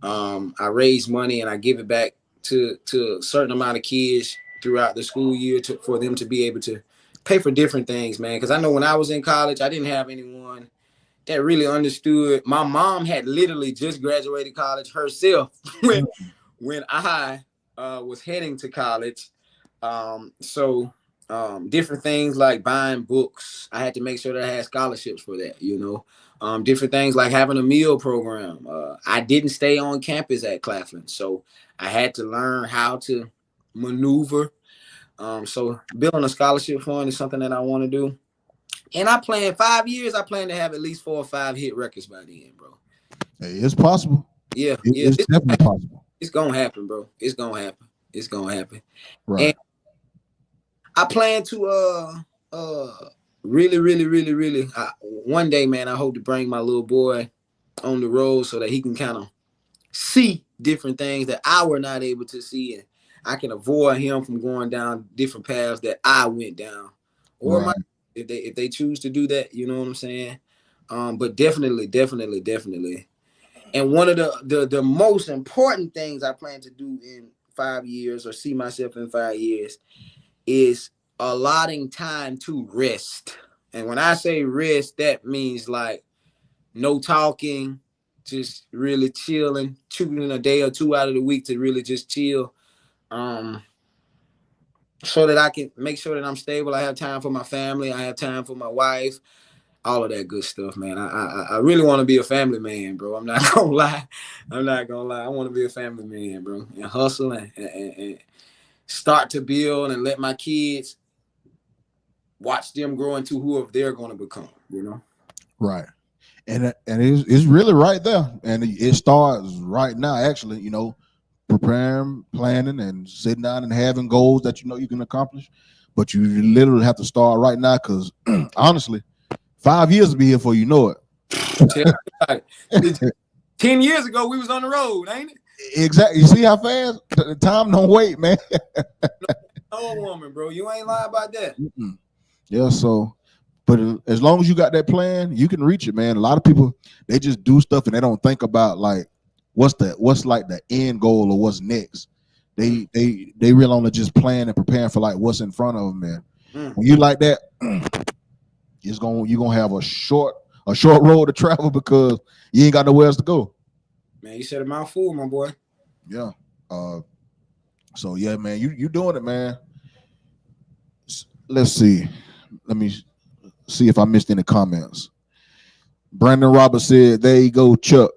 I raise money and I give it back to a certain amount of kids throughout the school year for them to be able to pay for different things, man. Because I know when I was in college, I didn't have anyone that really understood. My mom had literally just graduated college herself when I was heading to college. So different things like buying books. I had to make sure that I had scholarships for that, you know. Different things like having a meal program. I didn't stay on campus at Claflin, so I had to learn how to maneuver. So building a scholarship fund is something that I want to do. And I plan 5 years. I plan to have at least 4 or 5 hit records by the end, bro. Hey, it's possible. Yeah, It's definitely possible. It's gonna happen, bro. It's gonna happen. It's gonna happen. Right. And I plan to really one day, man, I hope to bring my little boy on the road so that he can kind of see different things that I were not able to see, and I can avoid him from going down different paths that I went down, or right. if they choose to do that, you know what I'm saying. But definitely. And one of the most important things I plan to do in 5 years, or see myself in 5 years, is allotting time to rest. And when I say rest, that means like no talking, just really chilling, choosing a day or two out of the week to really just chill. So that I can make sure that I'm stable. I have time for my family. I have time for my wife. All of that good stuff, man. I really want to be a family man, bro. I'm not gonna lie. I want to be a family man, bro, and hustle and start to build and let my kids watch them grow into whoever they're going to become, you know? Right. And it's really right there. And it starts right now, actually, you know, preparing, planning, and sitting down and having goals that you know you can accomplish. But you literally have to start right now, because honestly, 5 years will be here before you know it. 10 years ago, we was on the road, ain't it? Exactly. You see how fast? The time don't wait, man. No woman, bro. You ain't lying about that. Yeah, so, but as long as you got that plan, you can reach it, man. A lot of people, they just do stuff and they don't think about like what's like the end goal or what's next. They really only just plan and preparing for like what's in front of them, man. When you like that, you're gonna have a short road to travel, because you ain't got nowhere else to go. Man, you said a mouthful, my boy. Yeah. So yeah, man, you doing it, man. Let's see. Let me see if I missed any comments. Brandon Roberts said, "There you go, Chukk."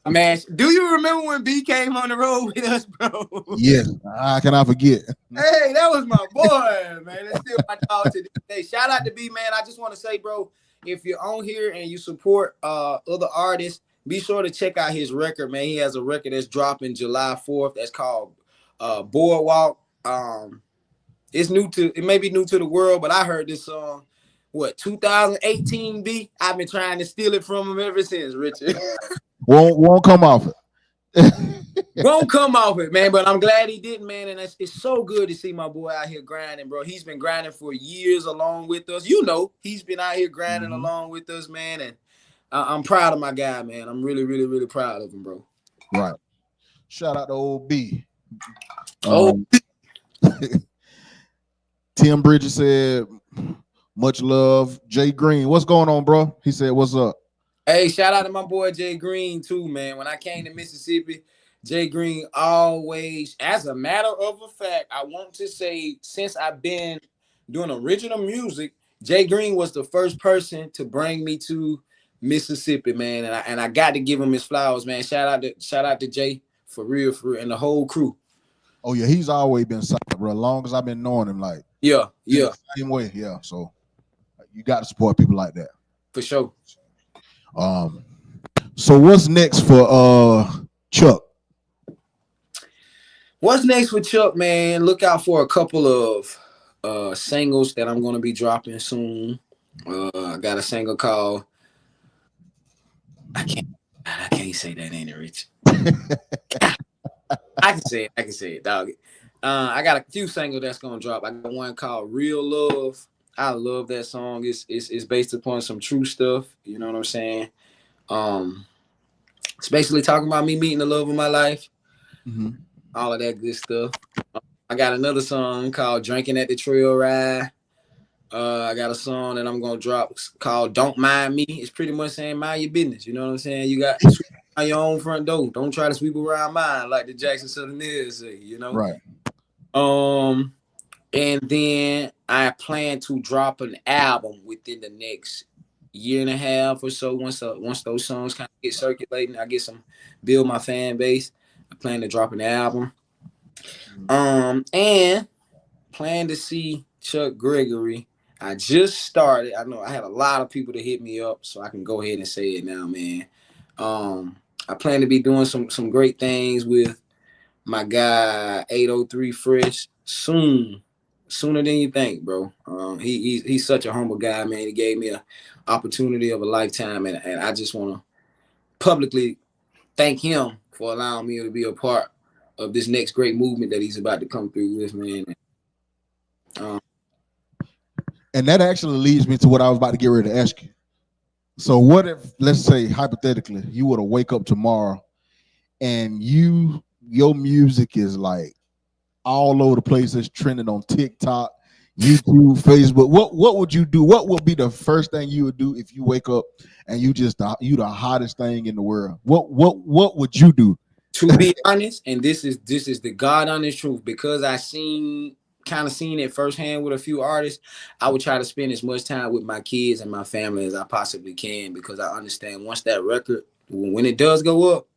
Man, do you remember when B came on the road with us, bro? Yes. How can I forget? Hey, that was my boy, man. That's still my dog to this day. Shout out to B, man. I just want to say, bro, if you're on here and you support other artists, be sure to check out his record, man. He has a record that's dropping July 4th. That's called Boardwalk. It may be new to the world, but I heard this song, 2018, B? I've been trying to steal it from him ever since, Richard. won't come off it. Won't come off it, man, but I'm glad he didn't, man, and it's so good to see my boy out here grinding, bro. He's been grinding for years along with us. You know, he's been out here grinding along with us, man, and I'm proud of my guy, man. I'm really proud of him, bro. Right. Shout out to old B. Tim Bridges said, "Much love, Jay Green." What's going on, bro? He said, "What's up?" Hey, shout out to my boy Jay Green too, man. When I came to Mississippi, Jay Green always, as a matter of a fact, I want to say, since I've been doing original music, Jay Green was the first person to bring me to Mississippi, man. And I got to give him his flowers, man. Shout out to Jay for real, and the whole crew. Oh yeah, he's always been solid, bro. As long as I've been knowing him, like yeah, same way, yeah. So you got to support people like that for sure. So what's next for Chukk? What's next for Chukk, man? Look out for a couple of singles that I'm gonna be dropping soon. I got a single called I can't say that, ain't it, Rich? I can say it, dog. I got a few singles that's gonna drop. I got one called Real Love. I love that song. It's based upon some true stuff. You know what I'm saying? It's basically talking about me meeting the love of my life. All of that good stuff. I got another song called Drinking at the Trail Ride. I got a song that I'm gonna drop called "Don't Mind Me." It's pretty much saying mind your business. You know what I'm saying? You got sweep around your own front door. Don't try to sweep around mine, like the Jackson Southerners say. You know. Right. And then I plan to drop an album within the next year and a half or so. Once those songs kind of get circulating, I get some build my fan base. I plan to drop an album. And plan to see Chukk Gregory. I just started. I know I had a lot of people to hit me up, so I can go ahead and say it now, man. I plan to be doing some great things with my guy 803 Fresh soon, sooner than you think, bro. He's such a humble guy, man. He gave me an opportunity of a lifetime, and I just want to publicly thank him for allowing me to be a part of this next great movement that he's about to come through with, man. And that actually leads me to what I was about to get ready to ask you. So what if, let's say hypothetically, you were to wake up tomorrow and your music is like all over the place, it's trending on TikTok, YouTube, Facebook. What would you do? What would be the first thing you would do if you wake up and you the hottest thing in the world? What would you do? To be honest, and this is the God honest truth, because I kind of seen it firsthand with a few artists, I would try to spend as much time with my kids and my family as I possibly can, because I understand once that record, when it does go up,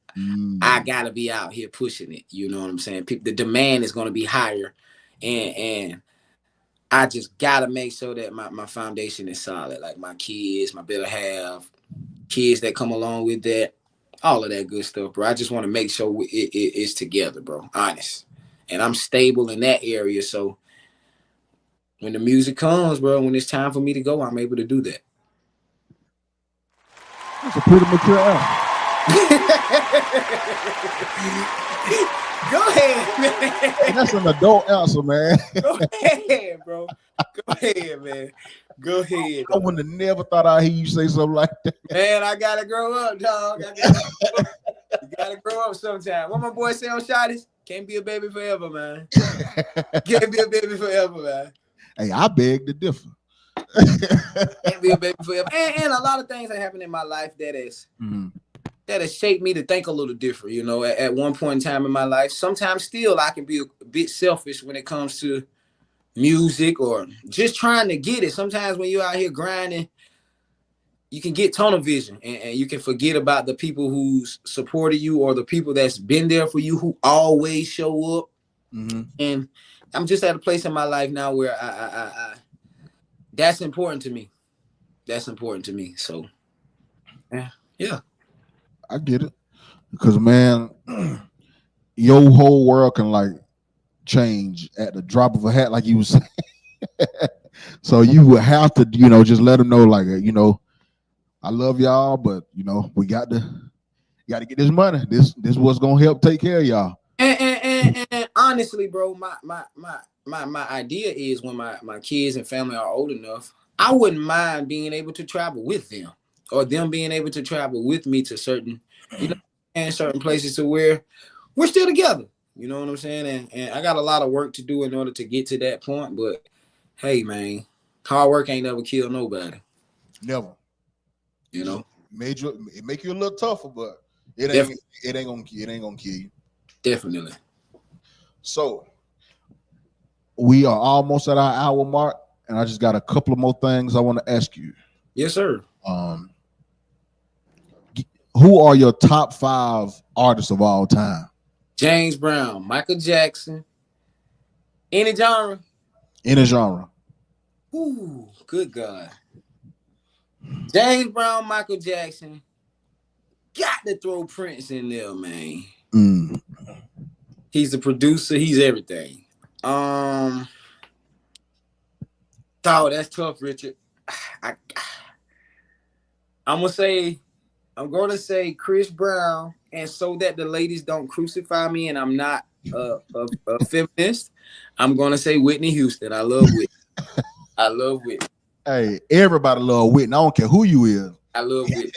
I gotta be out here pushing it. You know what I'm saying? The demand is gonna be higher, and I just gotta make sure that my foundation is solid. Like my kids, my better half, kids that come along with that, all of that good stuff, bro. I just want to make sure it's together, bro. Honest, and I'm stable in that area, so when the music comes, bro, when it's time for me to go, I'm able to do that. That's a pretty mature album. Go ahead, man. That's an adult answer, man. Go ahead, bro. Go ahead, man. Go ahead. I wouldn't have never thought I'd hear you say something like that. Man, I gotta grow up, dog. You gotta grow up sometime. What my boy say on Shotties? Can't be a baby forever, man. Can't be a baby forever, man. Hey, I beg to differ. Can't be a baby forever. And a lot of things that happen in my life that has shaped me to think a little different. You know, at one point in time in my life, sometimes still I can be a bit selfish when it comes to music or just trying to get it. Sometimes when you're out here grinding, you can get tunnel vision and you can forget about the people who's supported you or the people that's been there for you who always show up. And I'm just at a place in my life now where I that's important to me. That's important to me. So yeah. I get it. Because man, your whole world can like change at the drop of a hat, like you was saying. So you would have to, just let them know, like, I love y'all, but we got to get this money. This what's gonna help take care of y'all. And honestly, bro, my idea is when my kids and family are old enough, I wouldn't mind being able to travel with them or them being able to travel with me to certain, certain places to where we're still together. You know what I'm saying? And I got a lot of work to do in order to get to that point. But hey, man, hard work ain't never killed nobody. Never. It make you a little tougher, but it ain't gonna kill you. Definitely. So we are almost at our hour mark, and I just got a couple of more things I want to ask you. Yes, sir. Who are your top 5 artists of all time? James Brown, Michael Jackson, any genre. Any genre. Ooh, good God. James Brown, Michael Jackson. Got to throw Prince in there, man. He's the producer. He's everything. Oh, that's tough, Richard. I'm gonna say Chris Brown, and so that the ladies don't crucify me, and I'm not a feminist, I'm gonna say Whitney Houston. I love Whitney. I love Whitney. Hey, everybody love Whitney. I don't care who you is. I love Whitney.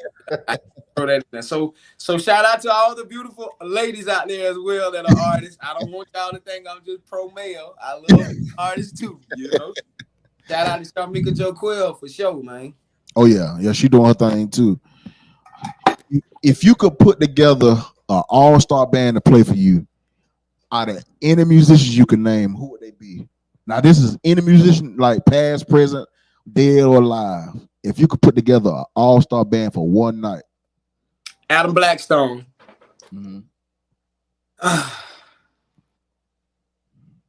I throw that in there. So shout out to all the beautiful ladies out there as well that are artists. I don't want y'all to think I'm just pro male. I love artists too, Shout out to Shamika Joquel for sure, man. Oh yeah, she doing her thing too. If you could put together an all-star band to play for you, out of any musicians you can name, who would they be? Now this is any musician, like past, present, dead or alive. If you could put together an all-star band for one night, Adam Blackstone. mm-hmm.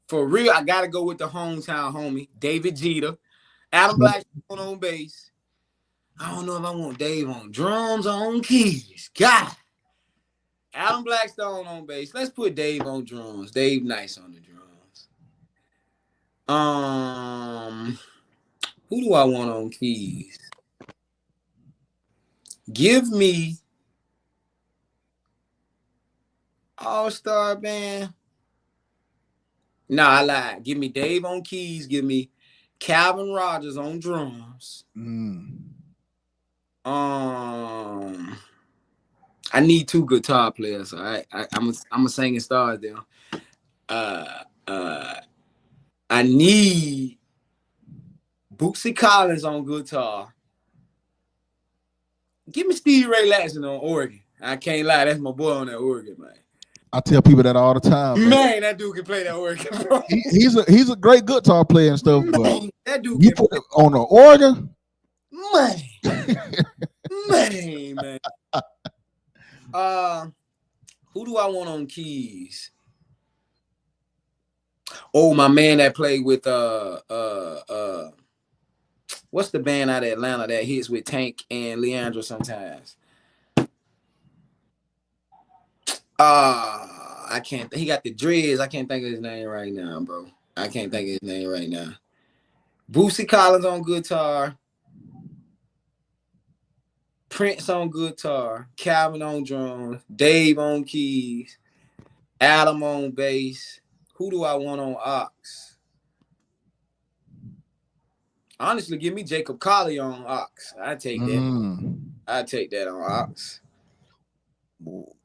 For real, I gotta go with the hometown homie, David Jeter. Adam Blackstone on bass. I don't know if I want Dave on drums or on keys. God. Adam Blackstone on bass. Let's put Dave on drums. Dave nice on the drums. Who do I want on keys? Give me all-star band. Nah, I lied. Give me Dave on keys. Give me Calvin Rogers on drums. I need 2 guitar players. All right, I'm a singing stars there. I need Bootsy Collins on guitar. Give me Stevie Ray Latson on organ. I can't lie, that's my boy on that organ, man. I tell people that all the time. Man, that dude can play that organ, bro. He's a great guitar player and stuff, man, but that dude you put it on the organ, man. Who do I want on keys? Oh, my man that played with what's the band out of Atlanta that hits with Tank and Leandro sometimes? I can't. He got the dreads. I can't think of his name right now, bro. I can't think of his name right now. Bootsy Collins on guitar. Prince on guitar. Calvin on drums. Dave on keys. Adam on bass. Who do I want on ox? Honestly, give me Jacob Collie on ox. I take that. I take that on ox.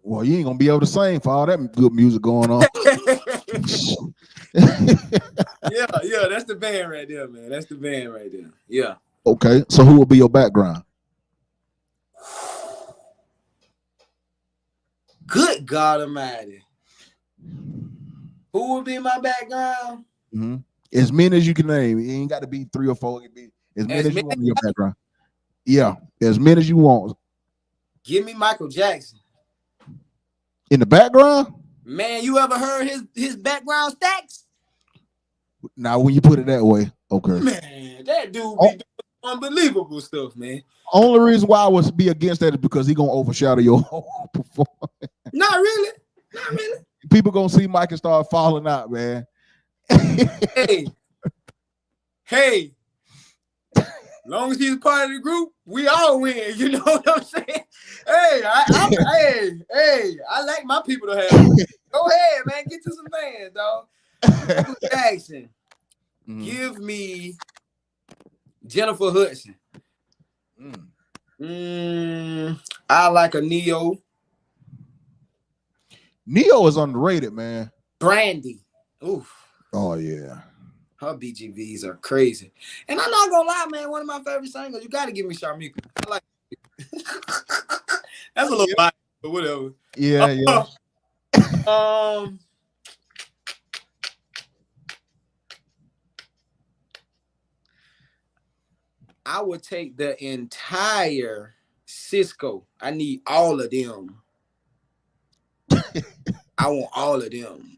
Well, you ain't gonna be able to sing for all that good music going on. yeah, that's the band right there, man. That's the band right there. Yeah. Okay, so who will be your background? Good God Almighty. Who would be my background? Mm-hmm. As many as you can name. It ain't got to be 3 or 4. It can be as many as you want in your background. Yeah, as many as you want. Give me Michael Jackson. In the background? Man, you ever heard his background stacks? Now, when you put it that way, okay. Man, that dude be doing unbelievable stuff, man. Only reason why I would be against that is because he gonna overshadow your whole performance. Not really. Not really. People gonna see Mike and start falling out, man. Hey. Long as he's part of the group, we all win. You know what I'm saying? Hey, I like my people to have. Go ahead, man. Get to some fans, dog. Michael Jackson. Give me Jennifer Hudson. I like a Neo. Neo is underrated, man. Brandy. Oof. Oh yeah. Her BGVs are crazy. And I'm not gonna lie, man. One of my favorite singers. You gotta give me Shamika. I like it. That's a little biased, but whatever. Yeah. I would take the entire Cisco. I need all of them. I want all of them.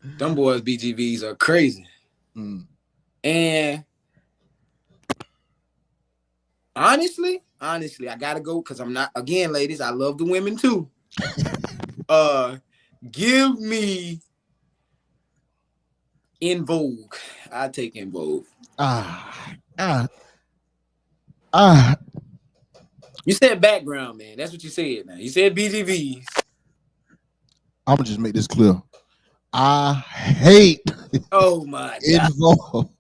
Them boys BGVs are crazy. And honestly, I gotta go because I'm not, again, ladies, I love the women too. Give me In Vogue. I take In Vogue. You said background, man. That's what you said, man. You said BGVs. I'm gonna just make this clear. I hate Oh my In God. Vogue.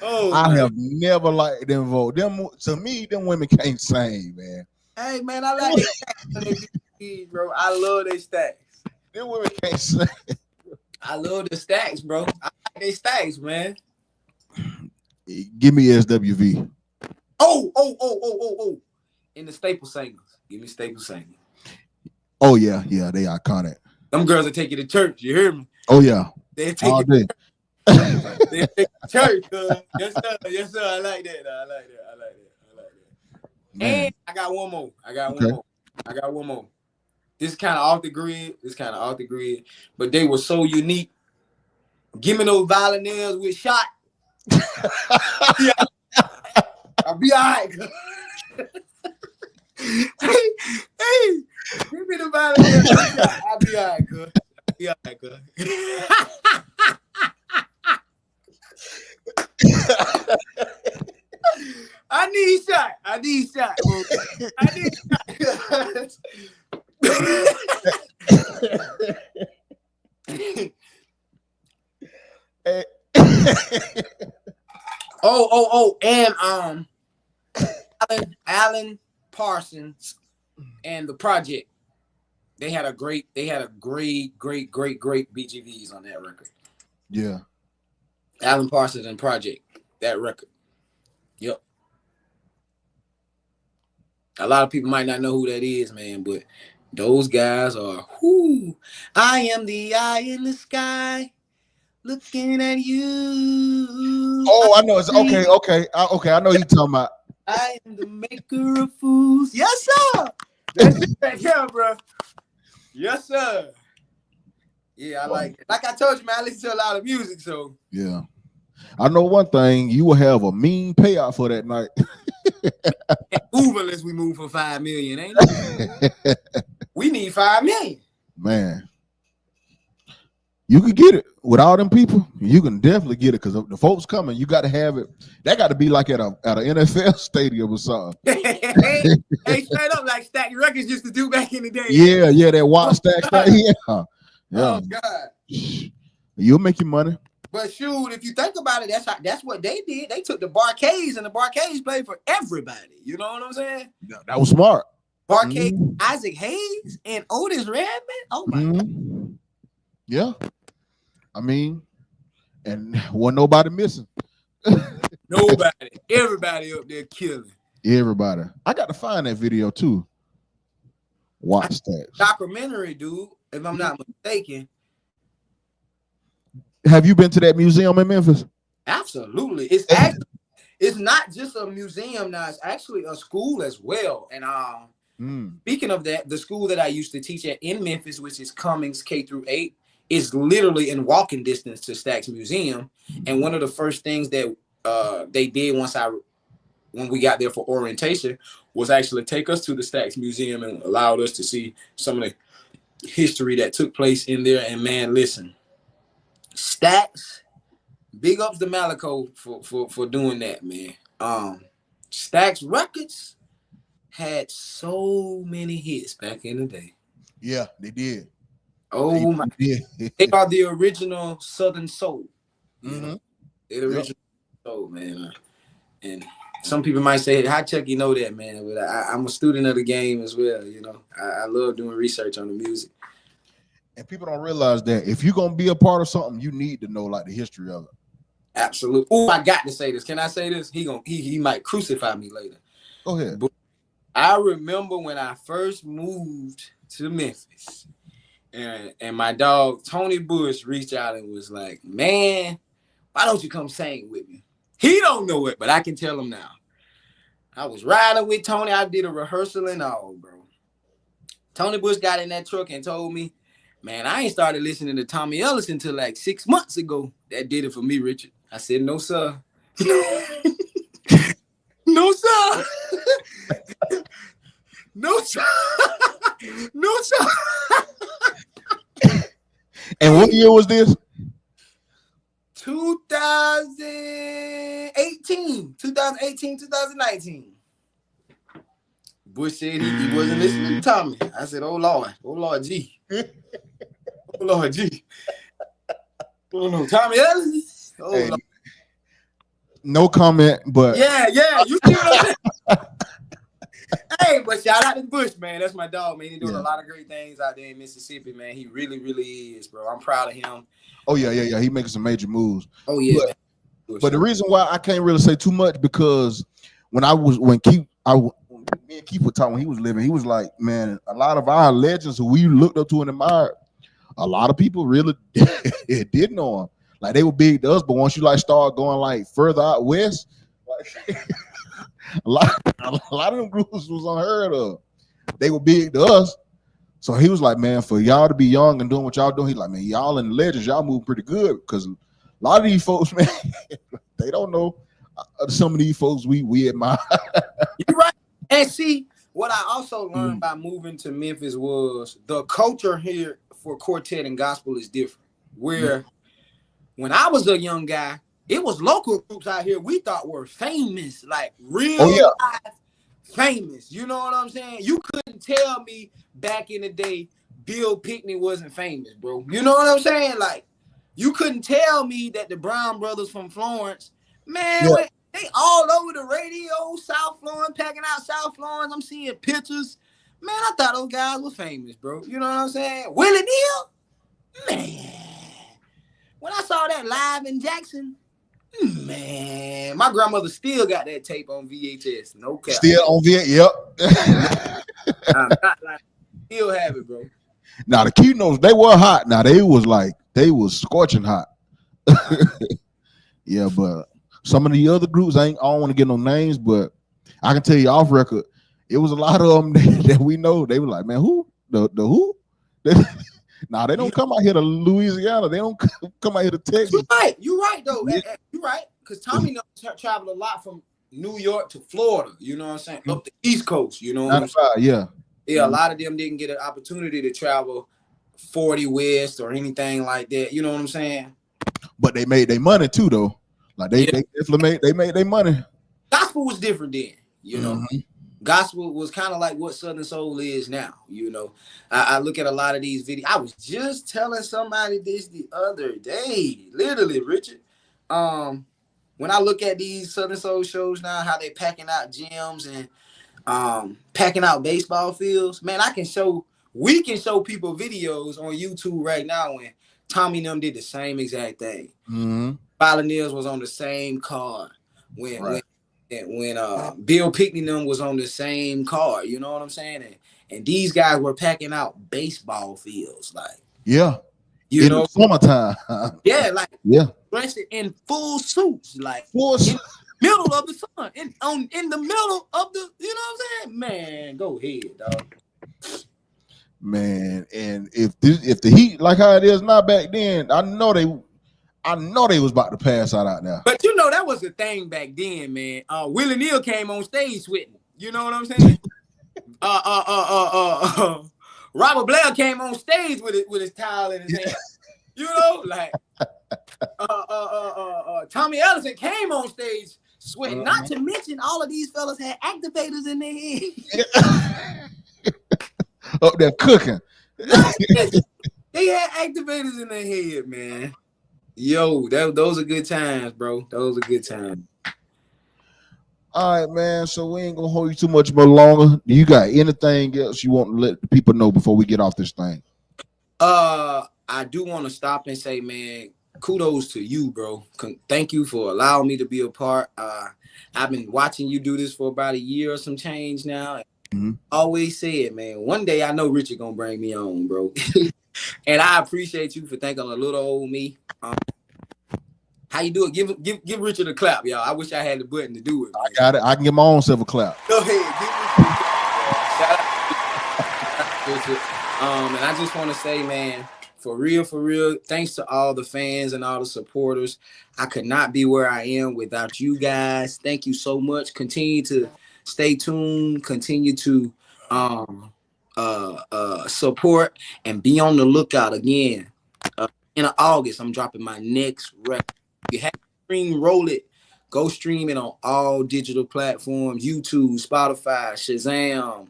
Oh, I have never liked In Vogue. Them, to me, them women can't sing, man. Hey, man, I like their stacks, bro. I love their stacks. Them women can't sing. I love the stacks, bro. I like their stacks, man. Give me SWV. Oh. In the Staple Singers. Give me Staple Singers. Oh yeah, they iconic. Them girls will take you to church. You hear me? Oh yeah, They take all you. day. They take you to church. Yes sir. I like that. I like that. Man. And I got one more. I got Okay. one more. This is kind of off the grid. But they were so unique. Give me those violins with shot. Yeah. I'll be all right. hey, give me the violins with shot. I'll be all right, cuz. I need shot, bro. And Alan Parsons and the Project. They had a great BGVs on that record. Yeah. Alan Parsons and Project, that record. Yep. A lot of people might not know who that is, man, but those guys are whoo. I am the eye in the sky looking at you. Oh, I know. It's okay. I know you talking about. I am the maker of fools. Yes, sir. That's it right here, bro. Yes, sir. Yeah, I like it. Like I told you, man, I listen to a lot of music, so. Yeah. I know one thing, you will have a mean payout for that night. Move unless we move for 5 million, ain't it? We need 5 million. Man. You can get it with all them people. You can definitely get it because the folks coming. You got to have it. That got to be like at an NFL stadium or something. hey, straight up like Stack Records used to do back in the day. Yeah, that Watt Stack. Yeah. Oh God. You'll make your money. But shoot, if you think about it, that's what they did. They took the Barcades, and the Barcades played for everybody. You know what I'm saying? That was smart. Barcade, Isaac Hayes, and Otis Redman. Oh my God. Yeah. I mean, and wasn't nobody missing. Nobody. Everybody up there killing. Everybody. I got to find that video too. Watt Stacks. Documentary, dude, if I'm not mistaken. Have you been to that museum in Memphis? Absolutely. It's not just a museum now, it's actually a school as well. And speaking of that, the school that I used to teach at in Memphis, which is Cummings K-8, is literally in walking distance to Stax Museum. And one of the first things that they did when we got there for orientation was actually take us to the Stax Museum and allowed us to see some of the history that took place in there. And man, listen, Stax, big ups to Malico for doing that, man. Stax Records had so many hits back in the day. Yeah, they did. Oh my! They are the original Southern Soul. Mm-hmm. They're the original soul, man. And some people might say, "How Chuck you know that, man?" But I'm a student of the game as well. You know, I love doing research on the music. And people don't realize that if you're gonna be a part of something, you need to know like the history of it. Absolutely. Oh, I got to say this. Can I say this? He might crucify me later. Go ahead. But I remember when I first moved to Memphis, and my dog Tony Bush reached out and was like, "Man, why don't you come sing with me?" He don't know it, but I can tell him now. I was riding with Tony. I did a rehearsal and all, bro. Tony Bush got in that truck and told me, "Man, I ain't started listening to Tommy Ellis until like 6 months ago." That did it for me, Richard. I said, "No, sir." No, sir. No, sir. No, sir. And what year was this? 2018, 2019. Bush said he wasn't listening to Tommy. I said, oh Lord G. Oh Lord G. Oh no, Tommy Ellis. Oh Hey, Lord. no comment, but Yeah, you see what I'm saying? Hey, but shout out to Bush, man. That's my dog, man. He's doing a lot of great things out there in Mississippi, man. He really, really is, bro. I'm proud of him. oh yeah, he making some major moves. Oh yeah, But man. But the reason why I can't really say too much because when me and Keith were talking when he was living, he was like, man, a lot of our legends who we looked up to and admired, a lot of people really did know him. Like they were big to us, but once you like start going like further out west, like a lot of them groups was unheard of. They were big to us. So he was like, man, for y'all to be young and doing what y'all doing, he's like, man, y'all in the legends, y'all move pretty good because a lot of these folks, man, they don't know some of these folks we admire. You're right. And see, what I also learned by moving to Memphis was the culture here for quartet and gospel is different. Where when I was a young guy, it was local groups out here we thought were famous, like real life famous. You know what I'm saying? You couldn't tell me back in the day Bill Pickney wasn't famous, bro. You know what I'm saying? Like, you couldn't tell me that the Brown brothers from Florence, man, they all over the radio, South Florence, packing out South Florence. I'm seeing pictures. Man, I thought those guys were famous, bro. You know what I'm saying? Willie Neal, man. When I saw that live in Jackson, man, my grandmother still got that tape on VHS. No cap. Still on VHS, yep. I'm not like, still have it, bro. Now the keynotes, they were hot. Now they was scorching hot. Yeah, but some of the other groups, I don't want to get no names, but I can tell you off record, it was a lot of them that we know. They were like, man, who? The who? Nah, they don't come out here to Louisiana. They don't come out here to Texas. You're right, though. Yeah. You're right. Because Tommy traveled a lot from New York to Florida, you know what I'm saying? Up the East Coast, you know what I'm saying? Yeah. Yeah, a lot of them didn't get an opportunity to travel 40 West or anything like that, you know what I'm saying? But they made their money too, though. Like they definitely made their money. Gospel was different then, you know. Gospel was kind of like what Southern Soul is now, you know. I look at a lot of these videos. I was just telling somebody this the other day, literally, Richard. When I look at these Southern Soul shows now, how they packing out gyms and packing out baseball fields, man, we can show people videos on YouTube right now when Tommy and them did the same exact thing. Pioneers was on the same card when Bill Pickney and them was on the same card, you know what I'm saying? And these guys were packing out baseball fields, like in the summertime. Dressed in full suits, like in the middle of the sun, in the middle of the, you know what I'm saying? Man, go ahead, dog. Man, and if the heat like how it is now back then, I know they was about to pass out there. But you know that was the thing back then, man. Willie Neal came on stage sweating. You know what I'm saying? Robert Blair came on stage with his towel in his hand. You know, like Tommy Ellison came on stage sweating. Not to mention all of these fellas had activators in their head. Up there cooking. They had activators in their head, man. Yo, those are good times, bro. Those are good times. All right, man. So we ain't gonna hold you too much more longer. Do you got anything else you want to let the people know before we get off this thing? I do want to stop and say, man, kudos to you, bro. Thank you for allowing me to be a part. I've been watching you do this for about a year or some change now. Always said, man, one day I know Richard gonna bring me on, bro. And I appreciate you for thinking a little old me. How you do it? Give Richard a clap, y'all. I wish I had the button to do it. Man. I got it. I can give my own self a clap. Go ahead, give Richard a clap. Shout out to Richard. And I just want to say, man, for real, thanks to all the fans and all the supporters. I could not be where I am without you guys. Thank you so much. Continue to stay tuned. Continue to support and be on the lookout again. In August, I'm dropping my next record. If you have to stream, roll it. Go stream it on all digital platforms: YouTube, Spotify, Shazam,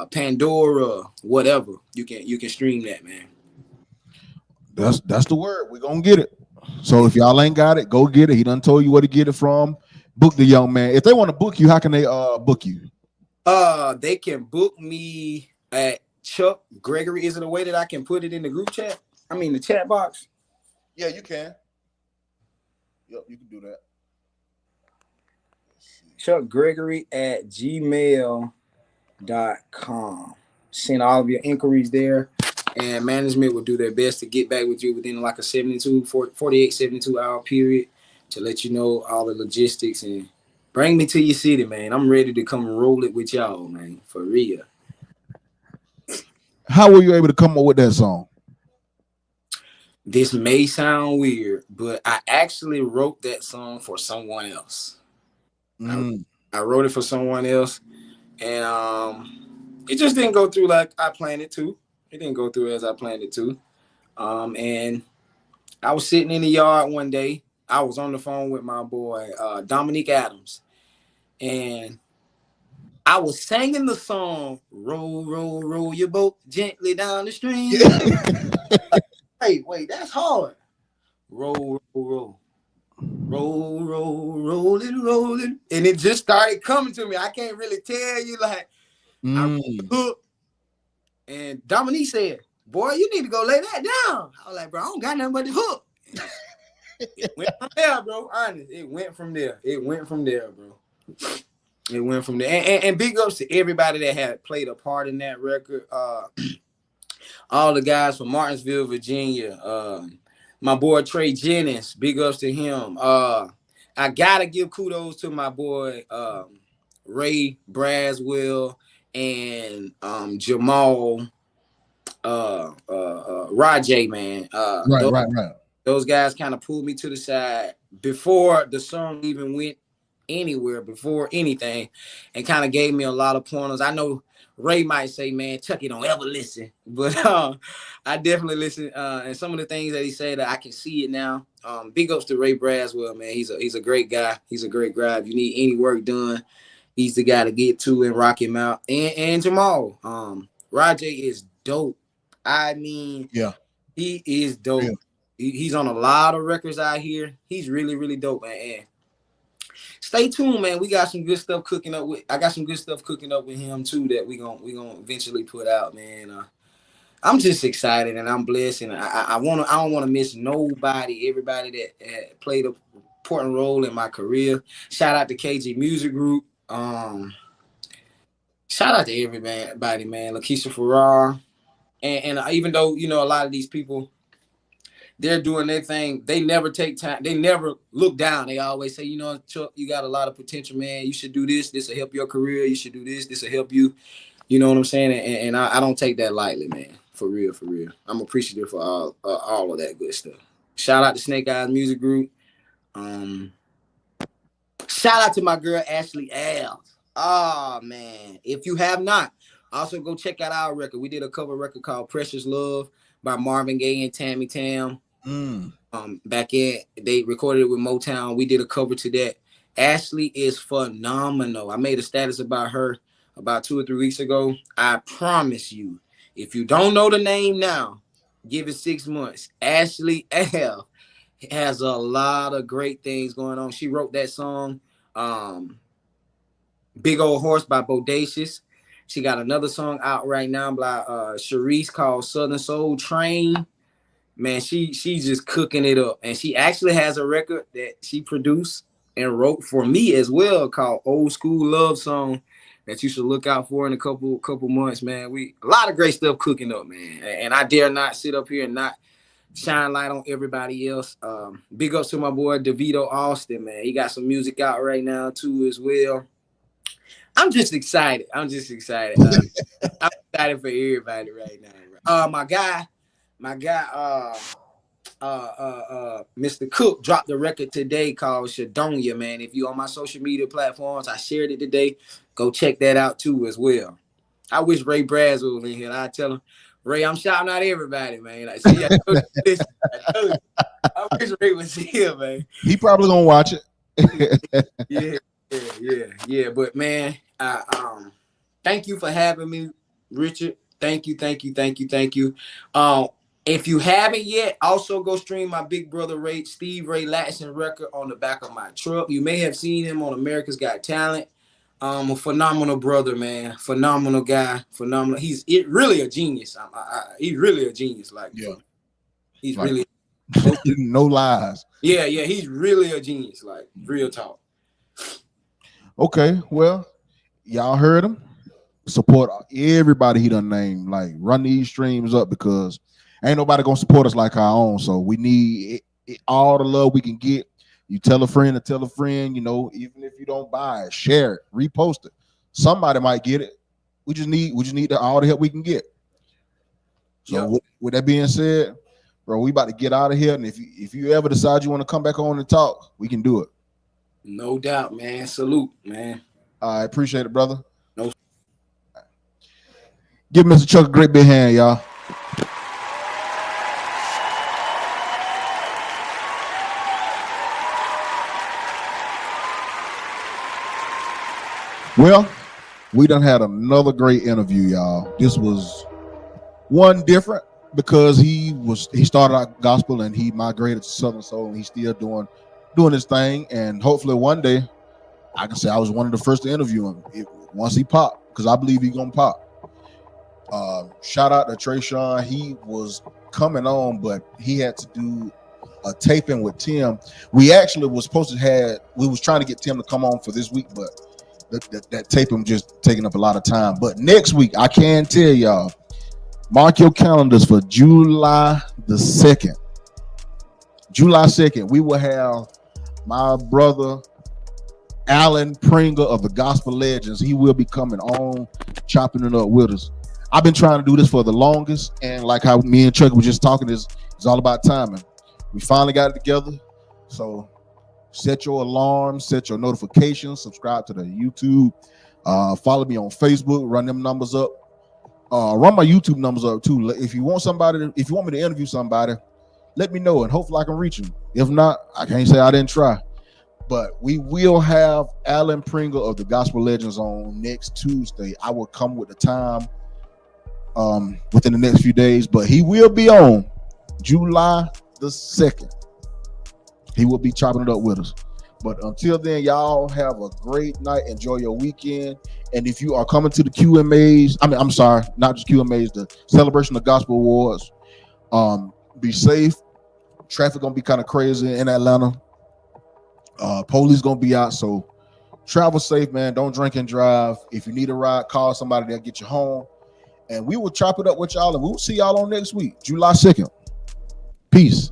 Pandora, whatever. You can stream that, man. That's the word. We're gonna get it. So if y'all ain't got it, go get it. He done told you where to get it from. Book the young man. If they want to book you, how can they book you? They can book me at Chukk Gregory. Is it a way that I can put it in the group chat? I mean the chat box? Yeah, you can. Yep, you can do that. Chukk Gregory at gmail.com. Send all of your inquiries there, and management will do their best to get back with you within like a 48, 72 hour period to let you know all the logistics and bring me to your city, man. I'm ready to come roll it with y'all, man, for real. How were you able to come up with that song? This may sound weird, but I actually wrote that song for someone else. Mm. I wrote it for someone else, and it just didn't go through like I planned it to. It didn't go through as I planned it to. And I was sitting in the yard one day. I was on the phone with my boy Dominique Adams, and I was singing the song "Roll, Roll, Roll Your Boat Gently Down the Stream." Hey, wait, that's hard. Roll, roll, roll. Roll, roll it, and it just started coming to me. I can't really tell you, like, I wrote the hook, and Dominique said, "Boy, you need to go lay that down." I was like, "Bro, I don't got nothing but the hook." It went from there, bro. Honest, it went from there. It went from there, bro. It went from there. And big ups to everybody that had played a part in that record. All the guys from Martinsville, Virginia. My boy Trey Jennings, big ups to him. I gotta give kudos to my boy Ray Braswell and Jamal Rajay, man. Right. Those guys kind of pulled me to the side before the song even went anywhere, before anything, and kind of gave me a lot of pointers. I know Ray might say, "Man, Chucky don't ever listen," but I definitely listen. And some of the things that he said, I can see it now. Big ups to Ray Braswell, man. He's a great guy. He's a great guy. If you need any work done, he's the guy to get to and rock him out. And Jamal, Rajay is dope. I mean, Yeah, he is dope. Yeah. He's on a lot of records out here. He's really, really dope, man. And stay tuned, man. We got some good stuff cooking up with. I got some good stuff cooking up with him too that we gonna eventually put out, man. I'm just excited and I'm blessed, and I don't want to miss nobody. Everybody that played a important role in my career. Shout out to KG Music Group. Shout out to everybody, man. Lakeisha Farrar, and even though a lot of these people, they're doing their thing. They never take time. They never look down. They always say, Chuck, you got a lot of potential, man. You should do this. This will help your career. You should do this. This will help you. You know what I'm saying? And I don't take that lightly, man. For real, for real. I'm appreciative for all of that good stuff. Shout out to Snake Eyes Music Group. Shout out to my girl, Ashley L. Oh, man. If you have not, also go check out our record. We did a cover record called Precious Love by Marvin Gaye and Tammy Tam. Back in, they recorded it with Motown. We did a cover to that. Ashley is phenomenal. I made a status about her about 2 or 3 weeks ago. I promise you, if you don't know the name now, give it 6 months. Ashley L has a lot of great things going on. She wrote that song, Big Old Horse by Bodacious. She got another song out right now by Sharice called Southern Soul Train. Man, she's just cooking it up. And she actually has a record that she produced and wrote for me as well called Old School Love Song that you should look out for in a couple months, man. A lot of great stuff cooking up, man. And I dare not sit up here and not shine light on everybody else. Big ups to my boy DeVito Austin, man. He got some music out right now too as well. I'm just excited. I'm excited for everybody right now. My guy, Mr. Cook dropped the record today called Shadonia, man. If you on my social media platforms, I shared it today. Go check that out too as well. I wish Ray Braswell was in here. I tell him, Ray, I'm shouting out everybody, man. Like, see, I wish Ray was here, man. He probably gonna watch it. Yeah. But man, thank you for having me, Richard. Thank you. If you haven't yet, also go stream my big brother Steve Ray Latson record on the back of my truck. You may have seen him on America's Got Talent. A phenomenal brother, man. Phenomenal guy. Phenomenal. He's really a genius. He's really a genius. Like, yeah, he's like, really. No, No lies. yeah, he's really a genius, like real talk. Okay, well, y'all heard him. Support everybody he done named. Like run these streams up because ain't nobody gonna support us like our own. So we need all the love we can get. You tell a friend to tell a friend. You know, even if you don't buy it, share it, repost it. Somebody might get it. We just need all the help we can get. So Yep. with that being said, bro, we about to get out of here. And if you ever decide you want to come back on and talk, we can do it. No doubt, man. Salute, man. I appreciate it, brother. No. Give Mr. Chukk a great big hand, y'all. Well, we done had another great interview, y'all. This was one different because he started out gospel and he migrated to Southern Soul and he's still doing his thing. And hopefully one day I can say I was one of the first to interview him once he popped, because I believe he's gonna pop. Shout out to Trayshawn. He was coming on, but he had to do a taping with Tim. We actually was supposed to we was trying to get Tim to come on for this week, but that taping just taking up a lot of time. But next week, I can tell y'all, mark your calendars for July the 2nd. July 2nd, we will have my brother Alan Pringle of the Gospel Legends. He will be coming on, chopping it up with us. I've been trying to do this for the longest, and like how me and Chuck were just talking, it's all about timing. We finally got it together. So set your alarm, set your notifications, subscribe to the YouTube, follow me on Facebook, run them numbers up. Run my YouTube numbers up too. If you want me to interview somebody, let me know and hopefully I can reach them. If not, I can't say I didn't try. But we will have Alan Pringle of the Gospel Legends on next Tuesday. I will come with the time within the next few days, but he will be on July the 2nd. He will be chopping it up with us. But until then, y'all have a great night. Enjoy your weekend. And if you are coming to the QMAs, I'm sorry, not just QMAs, the Celebration of Gospel Awards, be safe. Traffic gonna be kind of crazy in Atlanta. Police gonna be out, so travel safe, man. Don't drink and drive. If you need a ride, call somebody that'll get you home. And we will chop it up with y'all, and we'll see y'all on next week, July 2nd. Peace.